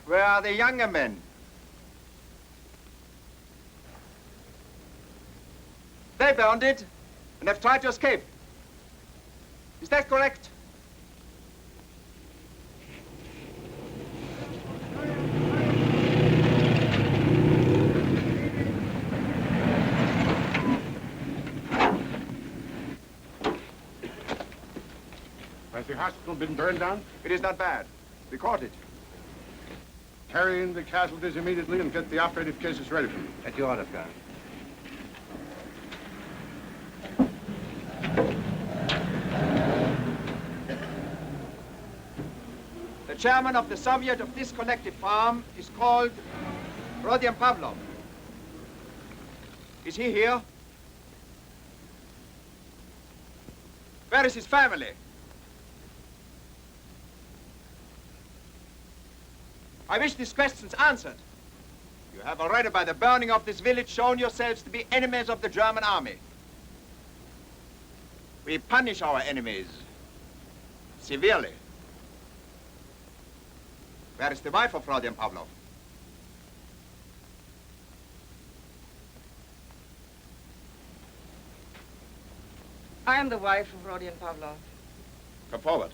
Where are the younger men? They burned it and have tried to escape. Is that correct? Has the hospital been burned down? It is not bad. We caught it. Carry in the casualties immediately and get the operative cases ready for me. At your order, Colonel. The chairman of the Soviet of this collective farm is called Rodion Pavlov. Is he here? Where is his family? I wish these questions answered. You have already, by the burning of this village, shown yourselves to be enemies of the German army. We punish our enemies severely. Where is the wife of Rodion Pavlov? I am the wife of Rodion Pavlov. Come forward.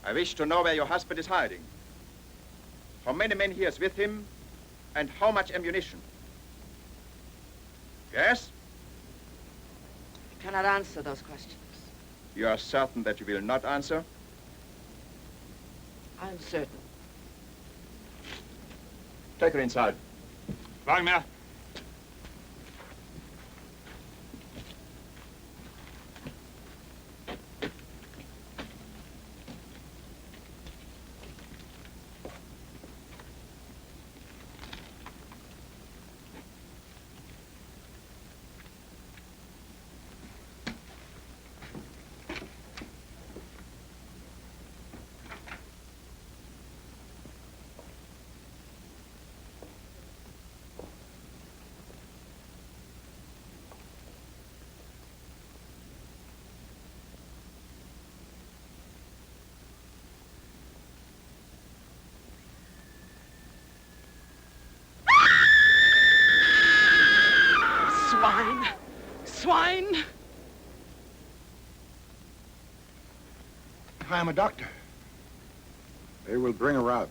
I wish to know where your husband is hiding. How many men he has with him, and how much ammunition. Yes? I cannot answer those questions. You are certain that you will not answer? I am certain. Take her inside. Wagner. swine! I am a doctor. They will bring her out.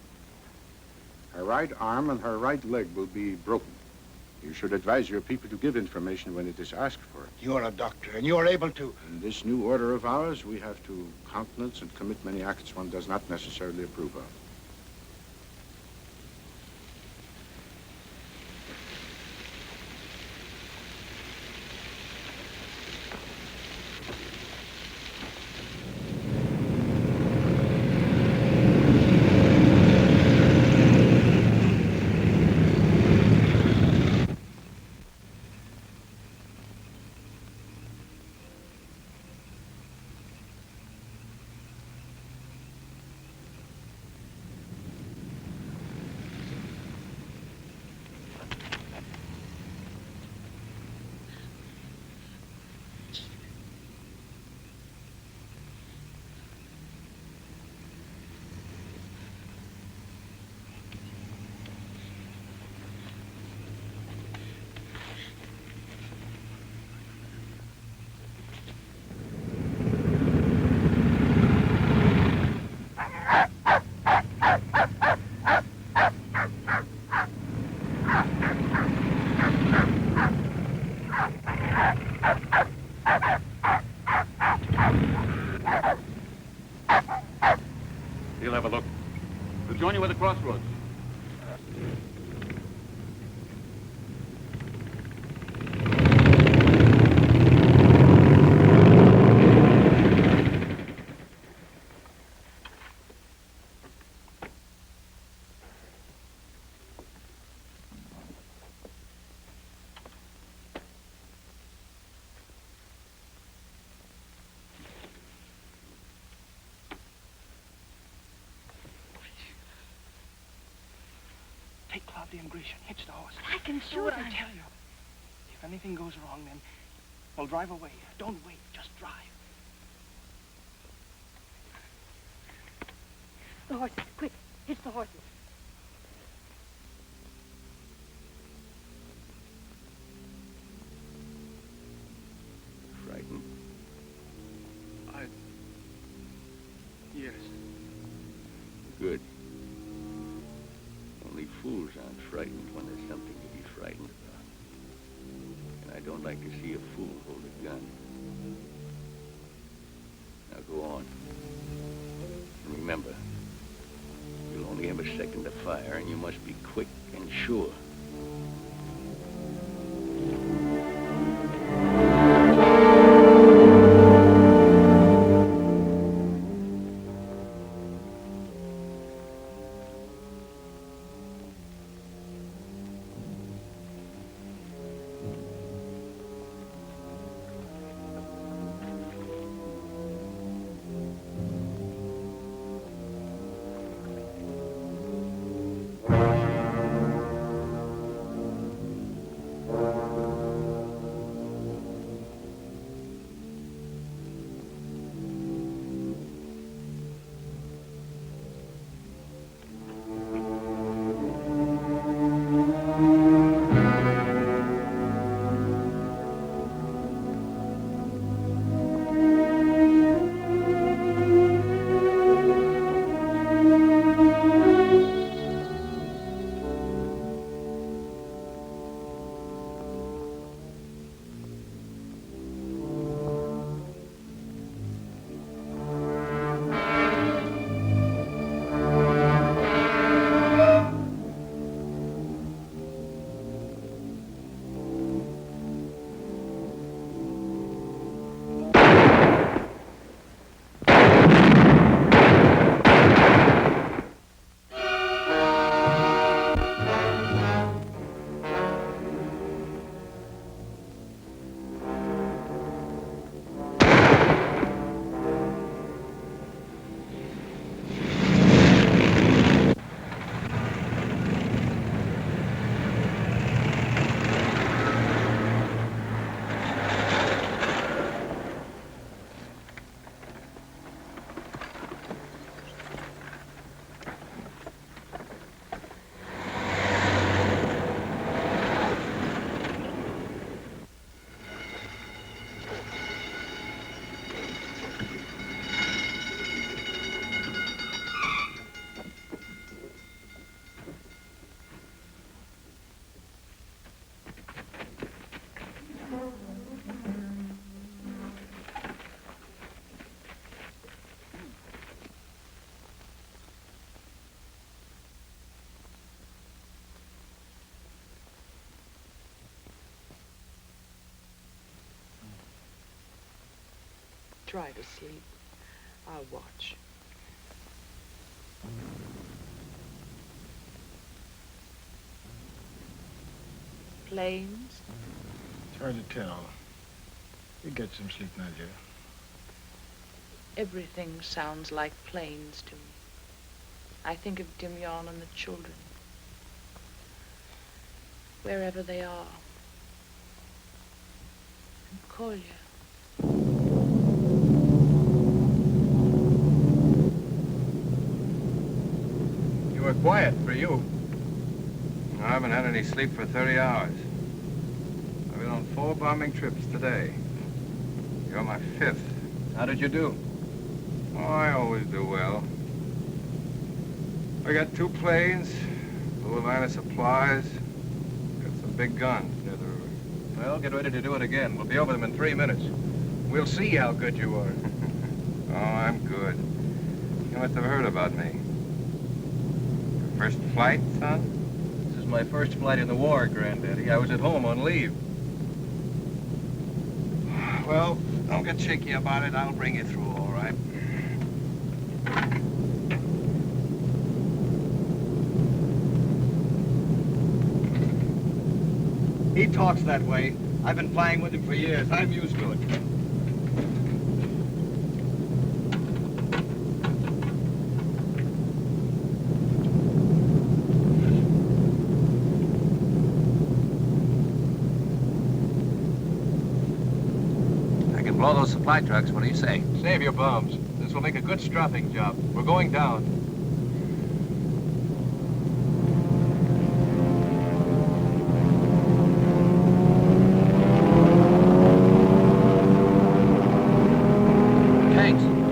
Her right arm and her right leg will be broken. You should advise your people to give information when it is asked for. You're a doctor, and you're able to... In this new order of ours, we have to countenance and commit many acts one does not necessarily approve of. He'll have a look. We'll join you at the crossroads. Take Claudia and Grecian. Hitch the horse. I can Do what I tell you. If anything goes wrong, then we'll drive away. Don't wait. Just drive. The horses, quick. Hitch the horses. Frightened? Yes. Good. Only fools aren't frightened when there's something to be frightened about. And I don't like to see a fool hold a gun. Now go on. And remember, you'll only have a second to fire, and you must be quick and sure. Try to sleep. I'll watch. Planes? It's hard to tell. You get some sleep, Nadia. Everything sounds like planes to me. I think of Dimyon and the children. Wherever they are. And Kolya. You were quiet for you. I haven't had any sleep for 30 hours. I've been on 4 bombing trips today. You're my 5th. How did you do? Oh, I always do well. I got 2 planes, a little line of supplies, got some big guns near the river. Well, get ready to do it again. We'll be over them in 3 minutes. We'll see how good you are. Oh, I'm good. You must have heard about me. Your first flight, son? This is my first flight in the war, Granddaddy. I was at home on leave. Well, don't get shaky about it. I'll bring you through, all right? He talks that way. I've been flying with him for years. I'm used to it. I can blow those supply trucks. What do you say? Save your bombs. This will make a good strapping job. We're going down.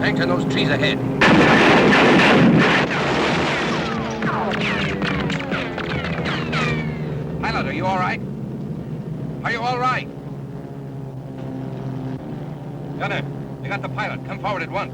Tanks in those trees ahead. Pilot, are you all right? Are you all right? Gunner, you got the pilot. Come forward at once.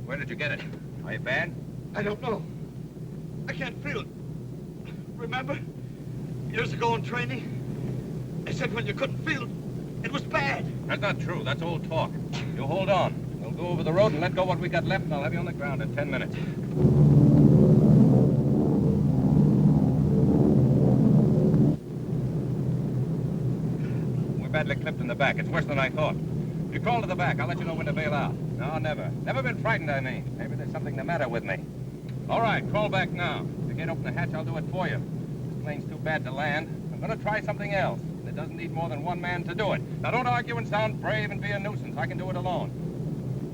Where did you get it? Are you bad? I don't know. I can't feel it. Remember? Years ago in training, they said when you couldn't feel it, it was bad. That's not true. That's old talk. You hold on. We'll go over the road and let go what we got left, and I'll have you on the ground in 10 minutes. We're badly clipped in the back. It's worse than I thought. If you crawl to the back, I'll let you know when to bail out. No, never. Never been frightened, I mean. Maybe there's something the matter with me. All right, crawl back now. If you can't open the hatch, I'll do it for you. This plane's too bad to land. I'm going to try something else. It doesn't need more than 1 man to do it. Now, don't argue and sound brave and be a nuisance. I can do it alone.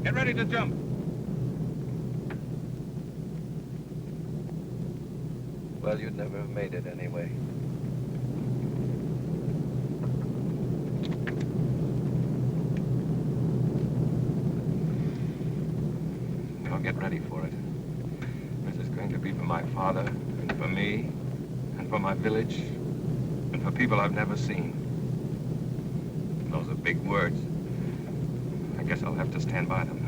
Get ready to jump. Well, you'd never have made it anyway. Get ready for it. This is going to be for my father, and for me, and for my village, and for people I've never seen. Those are big words. I guess I'll have to stand by them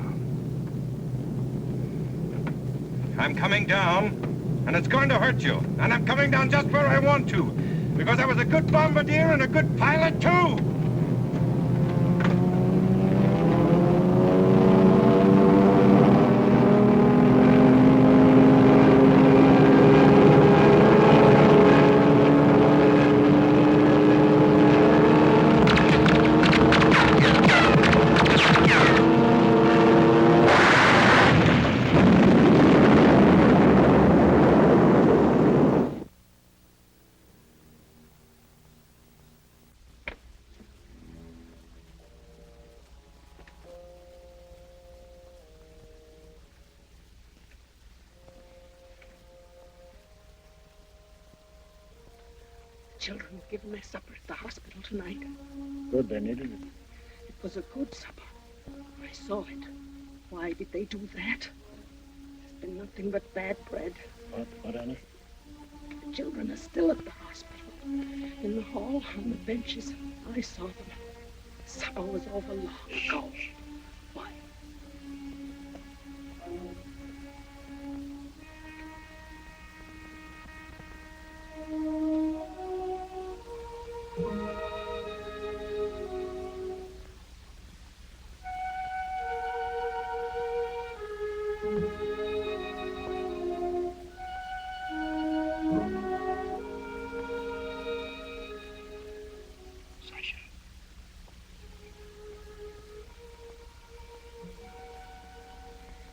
now. I'm coming down, and it's going to hurt you. And I'm coming down just where I want to, because I was a good bombardier and a good pilot, too. children were given their supper at the hospital tonight. Good, they needed it. It was a good supper. I saw it. Why did they do that? There's been nothing but bad bread. What, Anna? The children are still at the hospital. In the hall, on the benches. I saw them. Supper was over long ago. Why?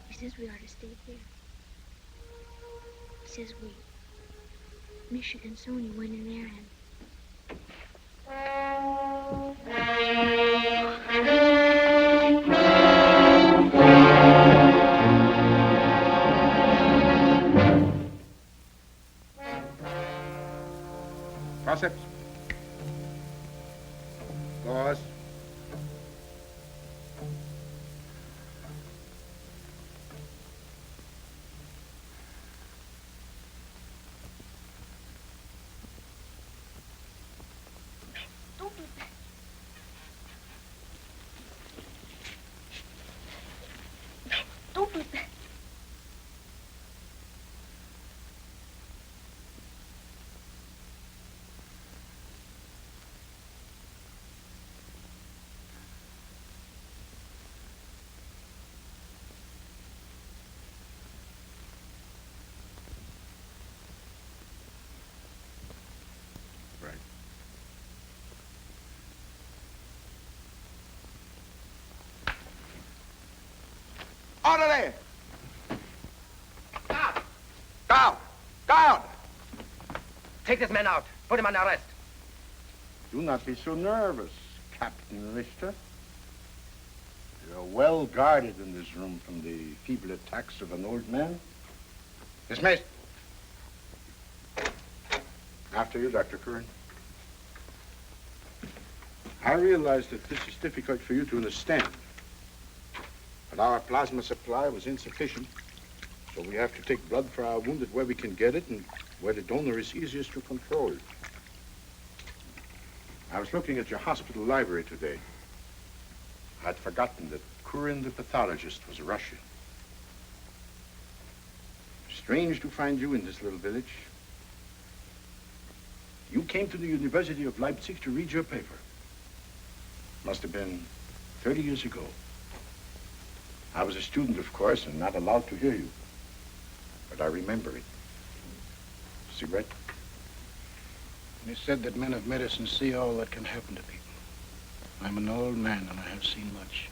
He says we are to stay here. He says we... Michigan and Sony went in there and... Forceps. Gauze. Don't do that. No, don't do that. Orderly! Down! Down! Down! Take this man out. Put him under arrest. Do not be so nervous, Captain Richter. You're well guarded in this room from the feeble attacks of an old man. Dismissed. After you, Dr. Curran. I realize that this is difficult for you to understand. But our plasma supply was insufficient, so we have to take blood for our wounded where we can get it and where the donor is easiest to control. I was looking at your hospital library today. I'd forgotten that Kurin, the pathologist, was a Russian. Strange to find you in this little village. You came to the University of Leipzig to read your paper. Must have been 30 years ago. I was a student, of course, and not allowed to hear you. But I remember it. Cigarette? It is said that men of medicine see all that can happen to people. I'm an old man, and I have seen much.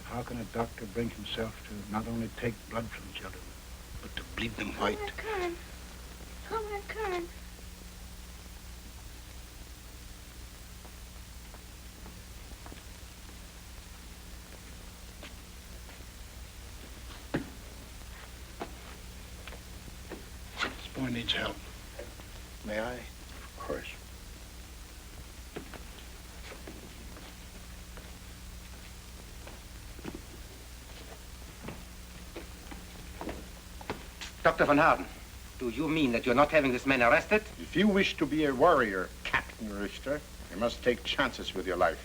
How can a doctor bring himself to not only take blood from children, but to bleed them white? Curran. Comrade Curran. This boy needs help. May I? Of course. Dr. Van Harden, do you mean that you're not having this man arrested? If you wish to be a warrior, Captain Richter, you must take chances with your life.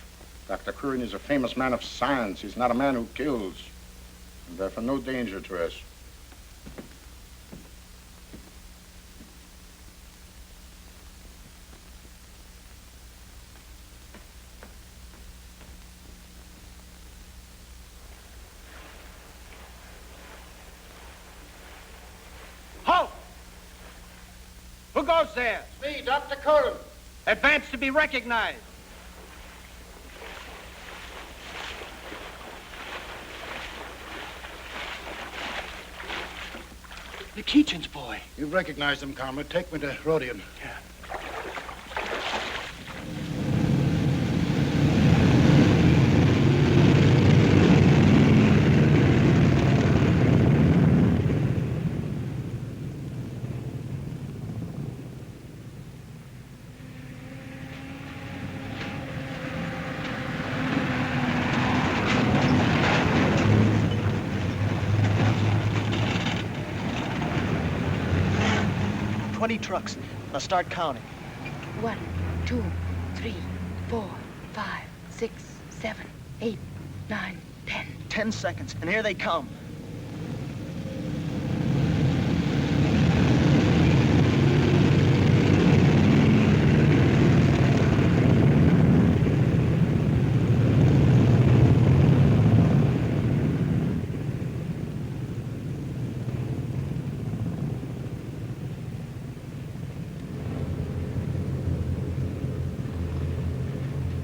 Dr. Curran is a famous man of science. He's not a man who kills. And therefore no danger to us. Halt! Who goes there? It's me, Dr. Curran. Advance to be recognized. The Keechan's boy. You recognize him, comrade. Take me to Rodion. Yeah. 20 trucks. Now start counting. 1, 2, 3, 4, 5, 6, 7, 8, 9, 10. 10 seconds, and here they come.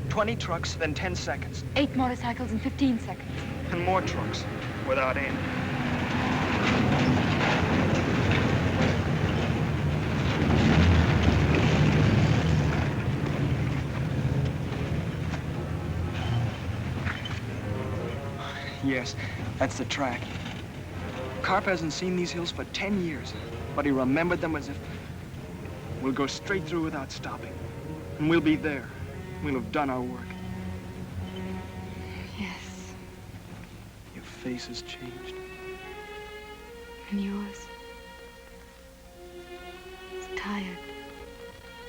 Twenty trucks, then 10 seconds. 8 motorcycles in 15 seconds. And more trucks, without aim. Yes, that's the track. Carp hasn't seen these hills for 10 years, but he remembered them as if... We'll go straight through without stopping. And we'll be there. We'll have done our work. Yes. Your face has changed. And yours? It's tired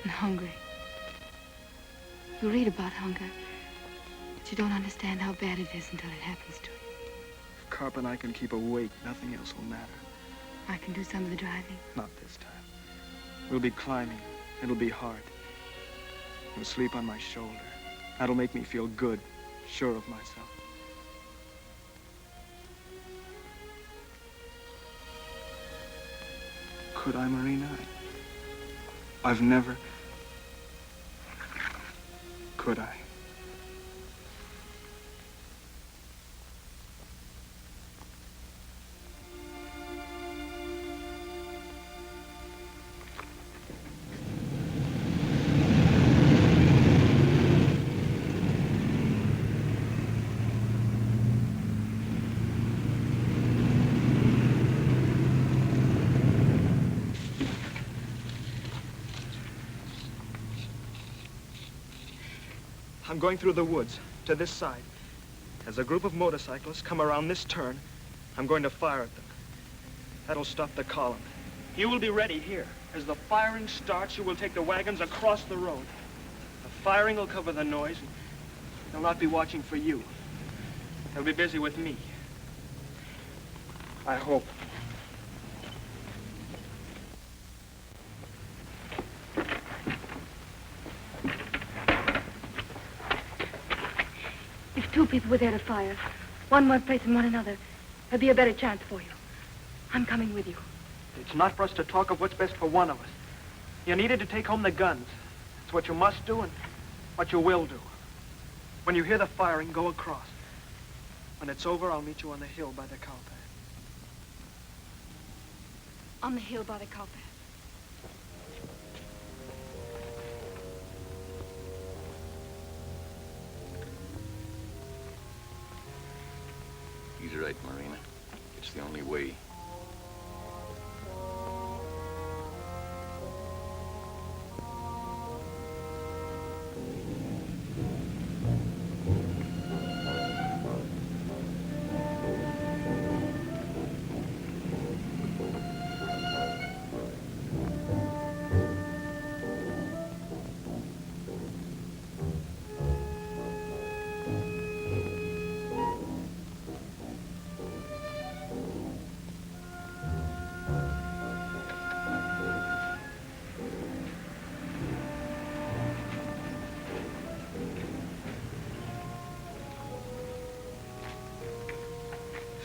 and hungry. You read about hunger, but you don't understand how bad it is until it happens to you. If Carp and I can keep awake, nothing else will matter. I can do some of the driving. Not this time. We'll be climbing. It'll be hard. You'll sleep on my shoulder. That'll make me feel good, sure of myself. Could I, Marina? I've never... Could I? I'm going through the woods, to this side. As a group of motorcyclists come around this turn, I'm going to fire at them. That'll stop the column. You will be ready here. As the firing starts, you will take the wagons across the road. The firing will cover the noise, and they'll not be watching for you. They'll be busy with me. I hope. If 2 people were there to fire, one place and one another, there'd be a better chance for you. I'm coming with you. It's not for us to talk of what's best for one of us. You needed to take home the guns. It's what you must do and what you will do. When you hear the firing, go across. When it's over, I'll meet you on the hill by the cow path. On the hill by the cow path. He's right, Marina. It's the only way.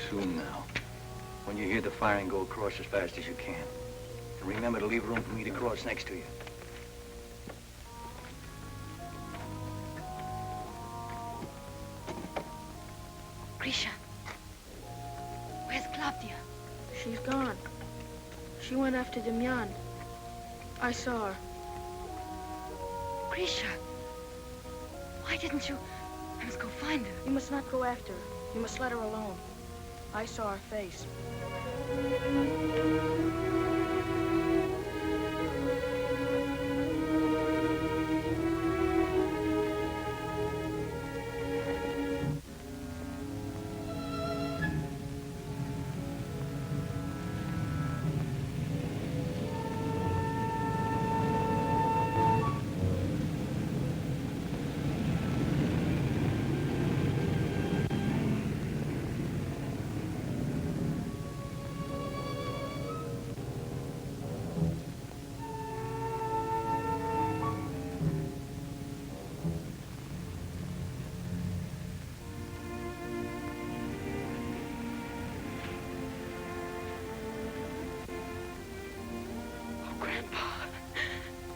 Soon now. When you hear the firing, go across as fast as you can. And remember to leave room for me to cross next to you. Grisha, where's Claudia? She's gone. She went after Demyan. I saw her. Grisha, why didn't you? I must go find her. You must not go after her. You must let her alone. I saw her face.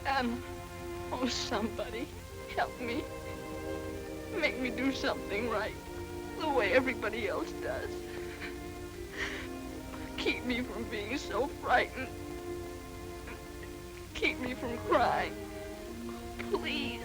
Anna, oh, somebody, help me. Make me do something right, the way everybody else does. Keep me from being so frightened. Keep me from crying. Please.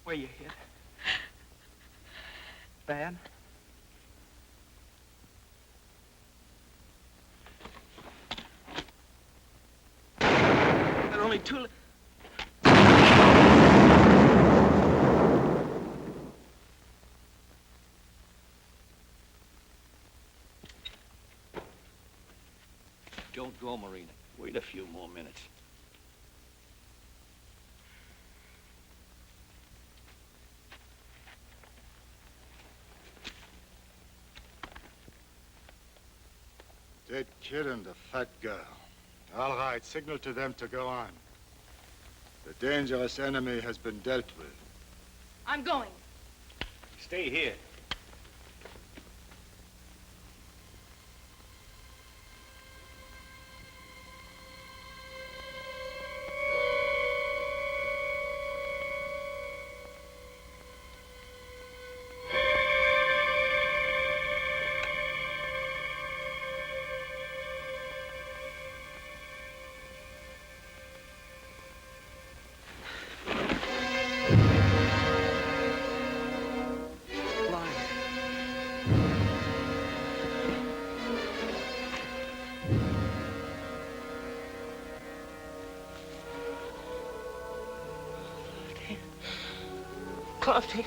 Where you hit? Bad? There are only two... Don't go, Marina. Wait a few more minutes. Dead kid and the fat girl. All right, signal to them to go on. The dangerous enemy has been dealt with. I'm going. Stay here. Coffee.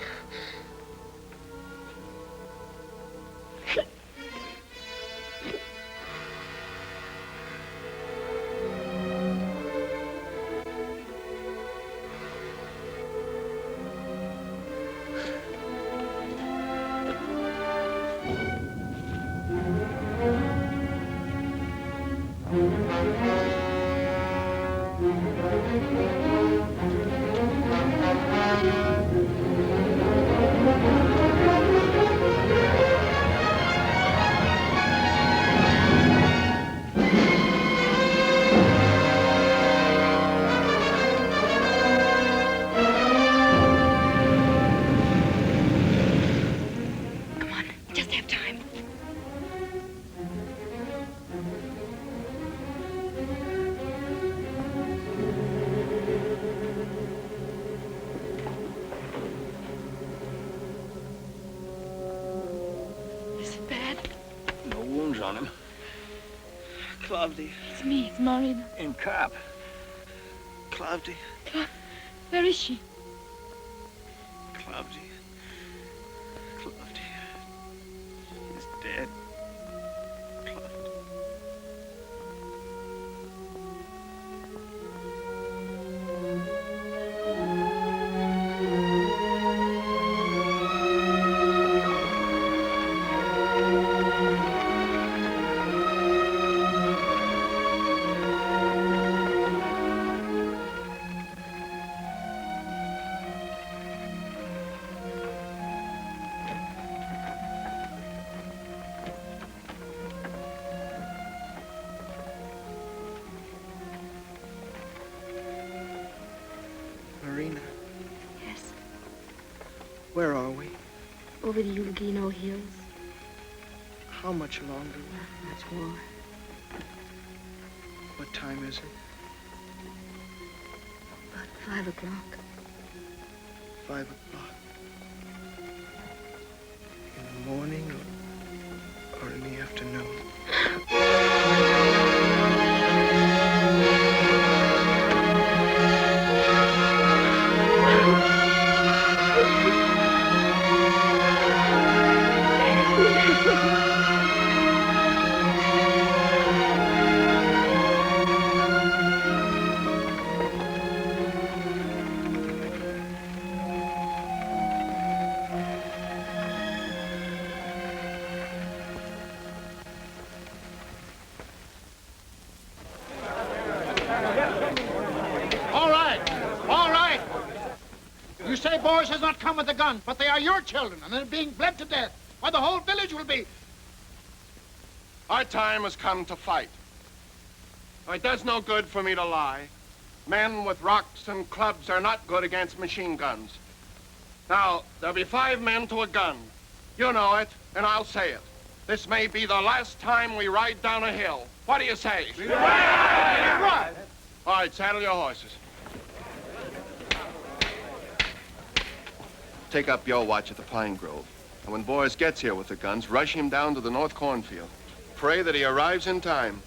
Cloudy. It's me. It's Marina. In cop. Cloudy. Where is she? Cloudy. Cloudy. He's dead. Marina. Yes. Where are we? Over the Ulgino Hills. How much longer? Much more. What time is it? About 5 o'clock. 5 o'clock. In the morning or in the afternoon? All right. You say Boris has not come with a gun, but they are your children, and they're being bled to death. Why, the whole village will be... Our time has come to fight. It does no good for me to lie. Men with rocks and clubs are not good against machine guns. Now, there'll be 5 men to a gun. You know it, and I'll say it. This may be the last time we ride down a hill. What do you say? Right. All right, saddle your horses. Take up your watch at the Pine Grove. And when Boris gets here with the guns, rush him down to the North Cornfield. Pray that he arrives in time.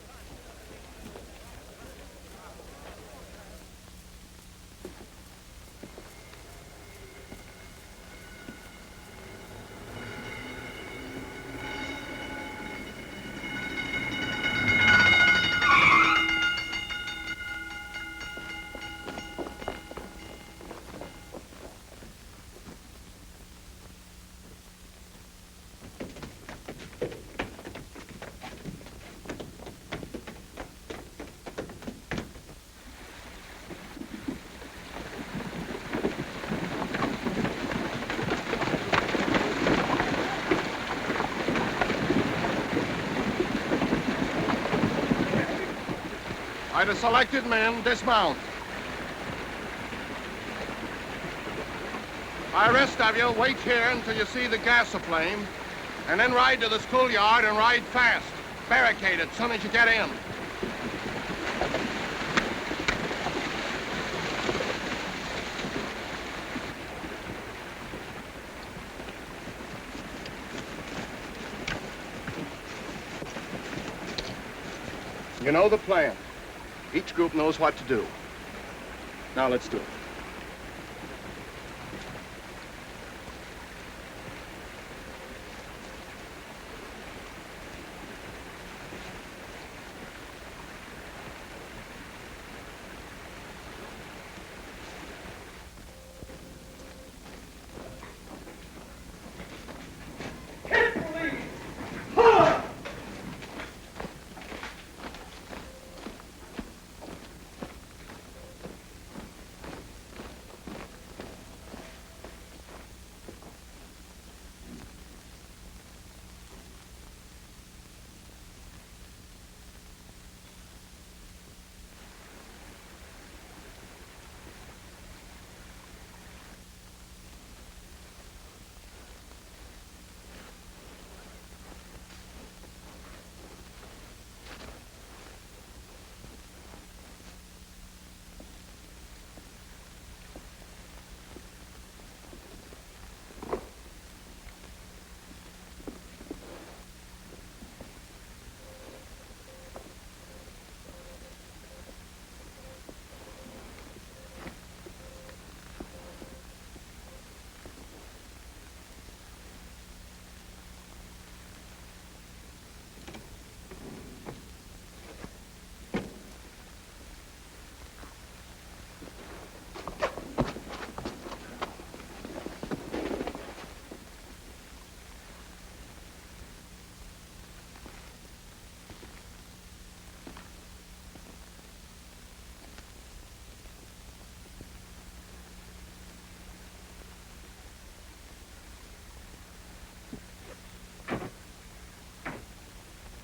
The selected men dismount. The rest of you wait here until you see the gas aflame, and then ride to the schoolyard and ride fast. Barricade it as soon as you get in. You know the plan. Each group knows what to do. Now let's do it.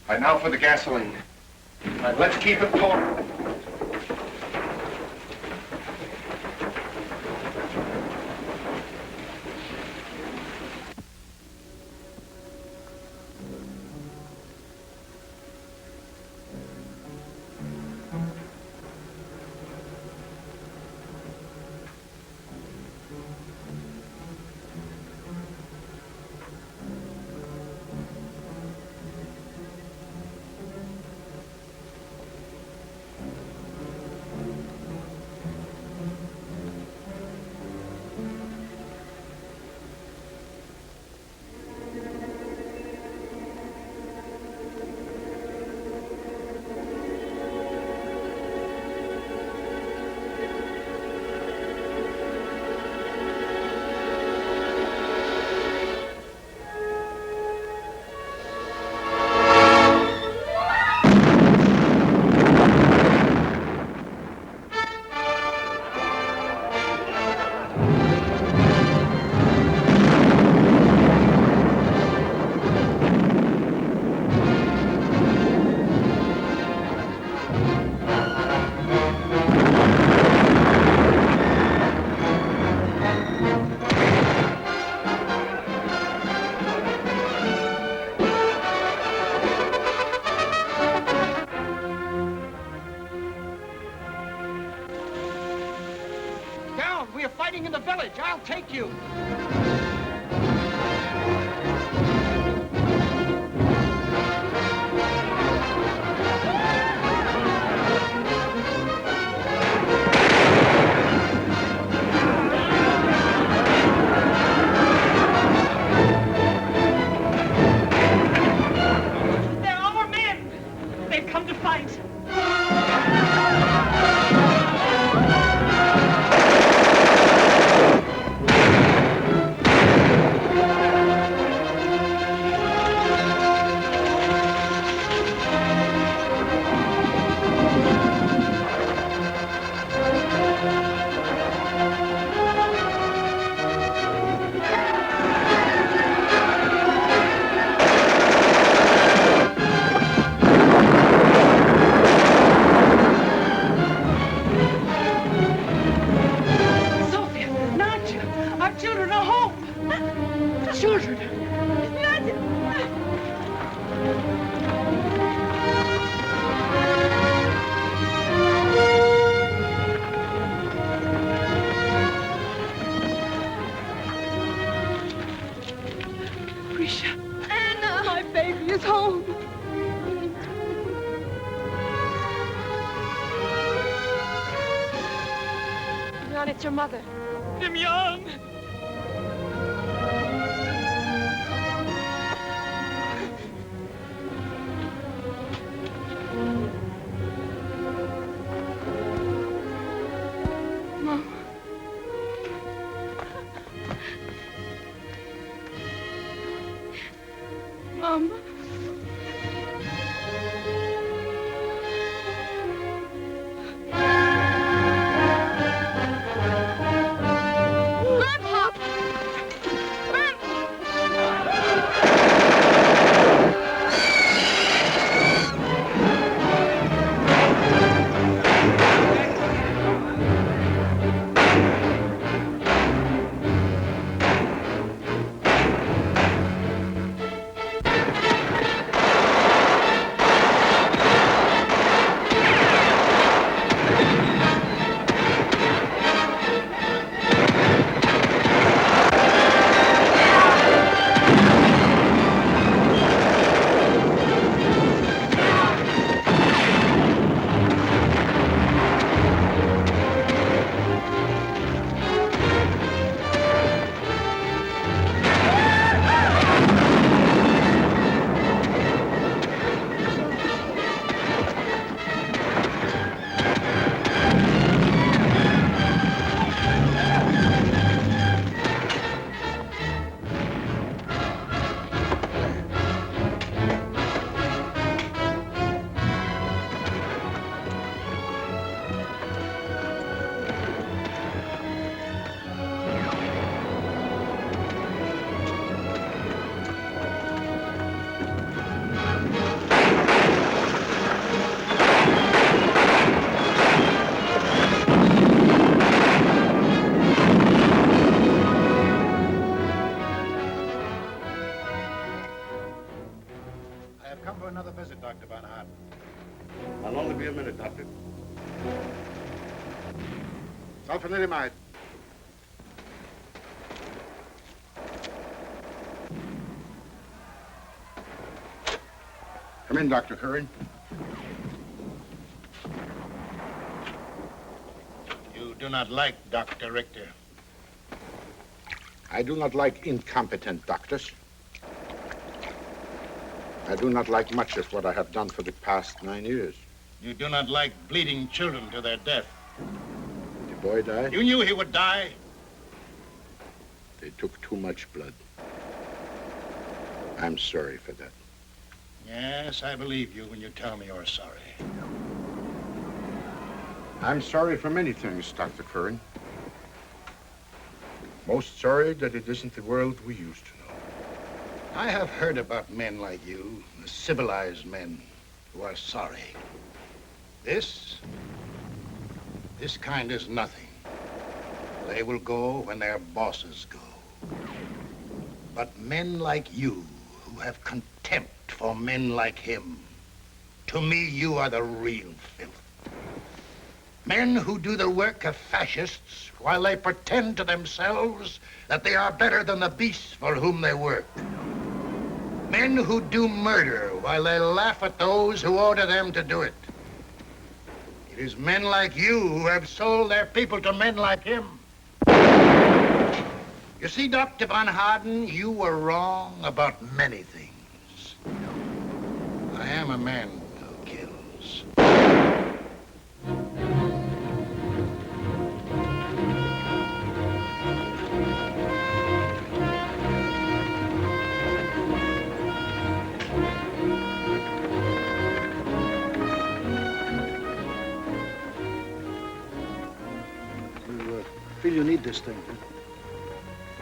Right, now for the gasoline. Right, let's keep it pouring. We are fighting in the village. I'll take you. They're our men. They've come to fight. It's your mother. Demyan! Mom. Mom. Sulfanilamide. Come in, Dr. Curran. You do not like Dr. Richter. I do not like incompetent doctors. I do not like much of what I have done for the past 9 years. You do not like bleeding children to their death. Did the boy die? You knew he would die. They took too much blood. I'm sorry for that. Yes, I believe you when you tell me you're sorry. I'm sorry for many things, Dr. Curran. Most sorry that it isn't the world we used to know. I have heard about men like you, the civilized men who are sorry. This kind is nothing. They will go when their bosses go. But men like you, who have contempt for men like him, to me, you are the real filth. Men who do the work of fascists while they pretend to themselves that they are better than the beasts for whom they work. Men who do murder while they laugh at those who order them to do it. It is men like you who have sold their people to men like him. You see, Dr. Von Harden, you were wrong about many things. I am a man who kills. Feel you need this thing.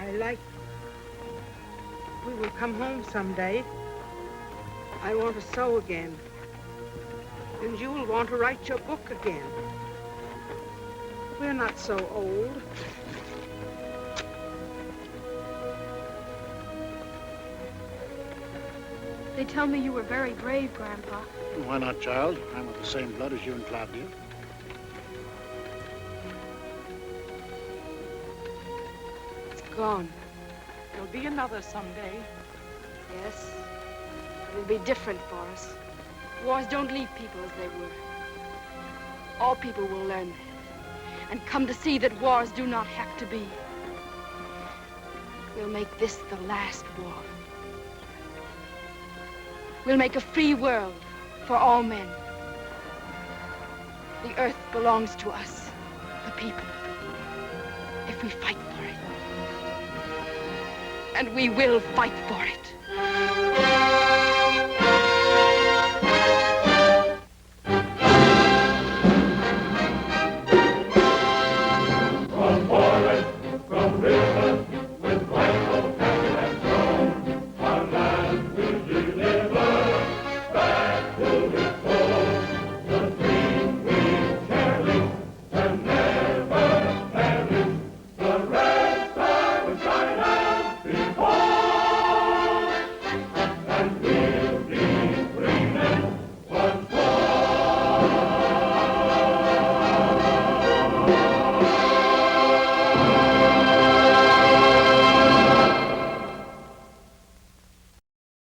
I like. We will come home someday. I want to sew again. And you will want to write your book again. We're not so old. They tell me you were very brave, Grandpa. Why not, child? I'm of the same blood as you and Claudia. Gone. There'll be another someday. Yes. It'll be different for us. Wars don't leave people as they were. All people will learn that and come to see that wars do not have to be. We'll make this the last war. We'll make a free world for all men. The earth belongs to us, the people, if we fight for it. And we will fight for it.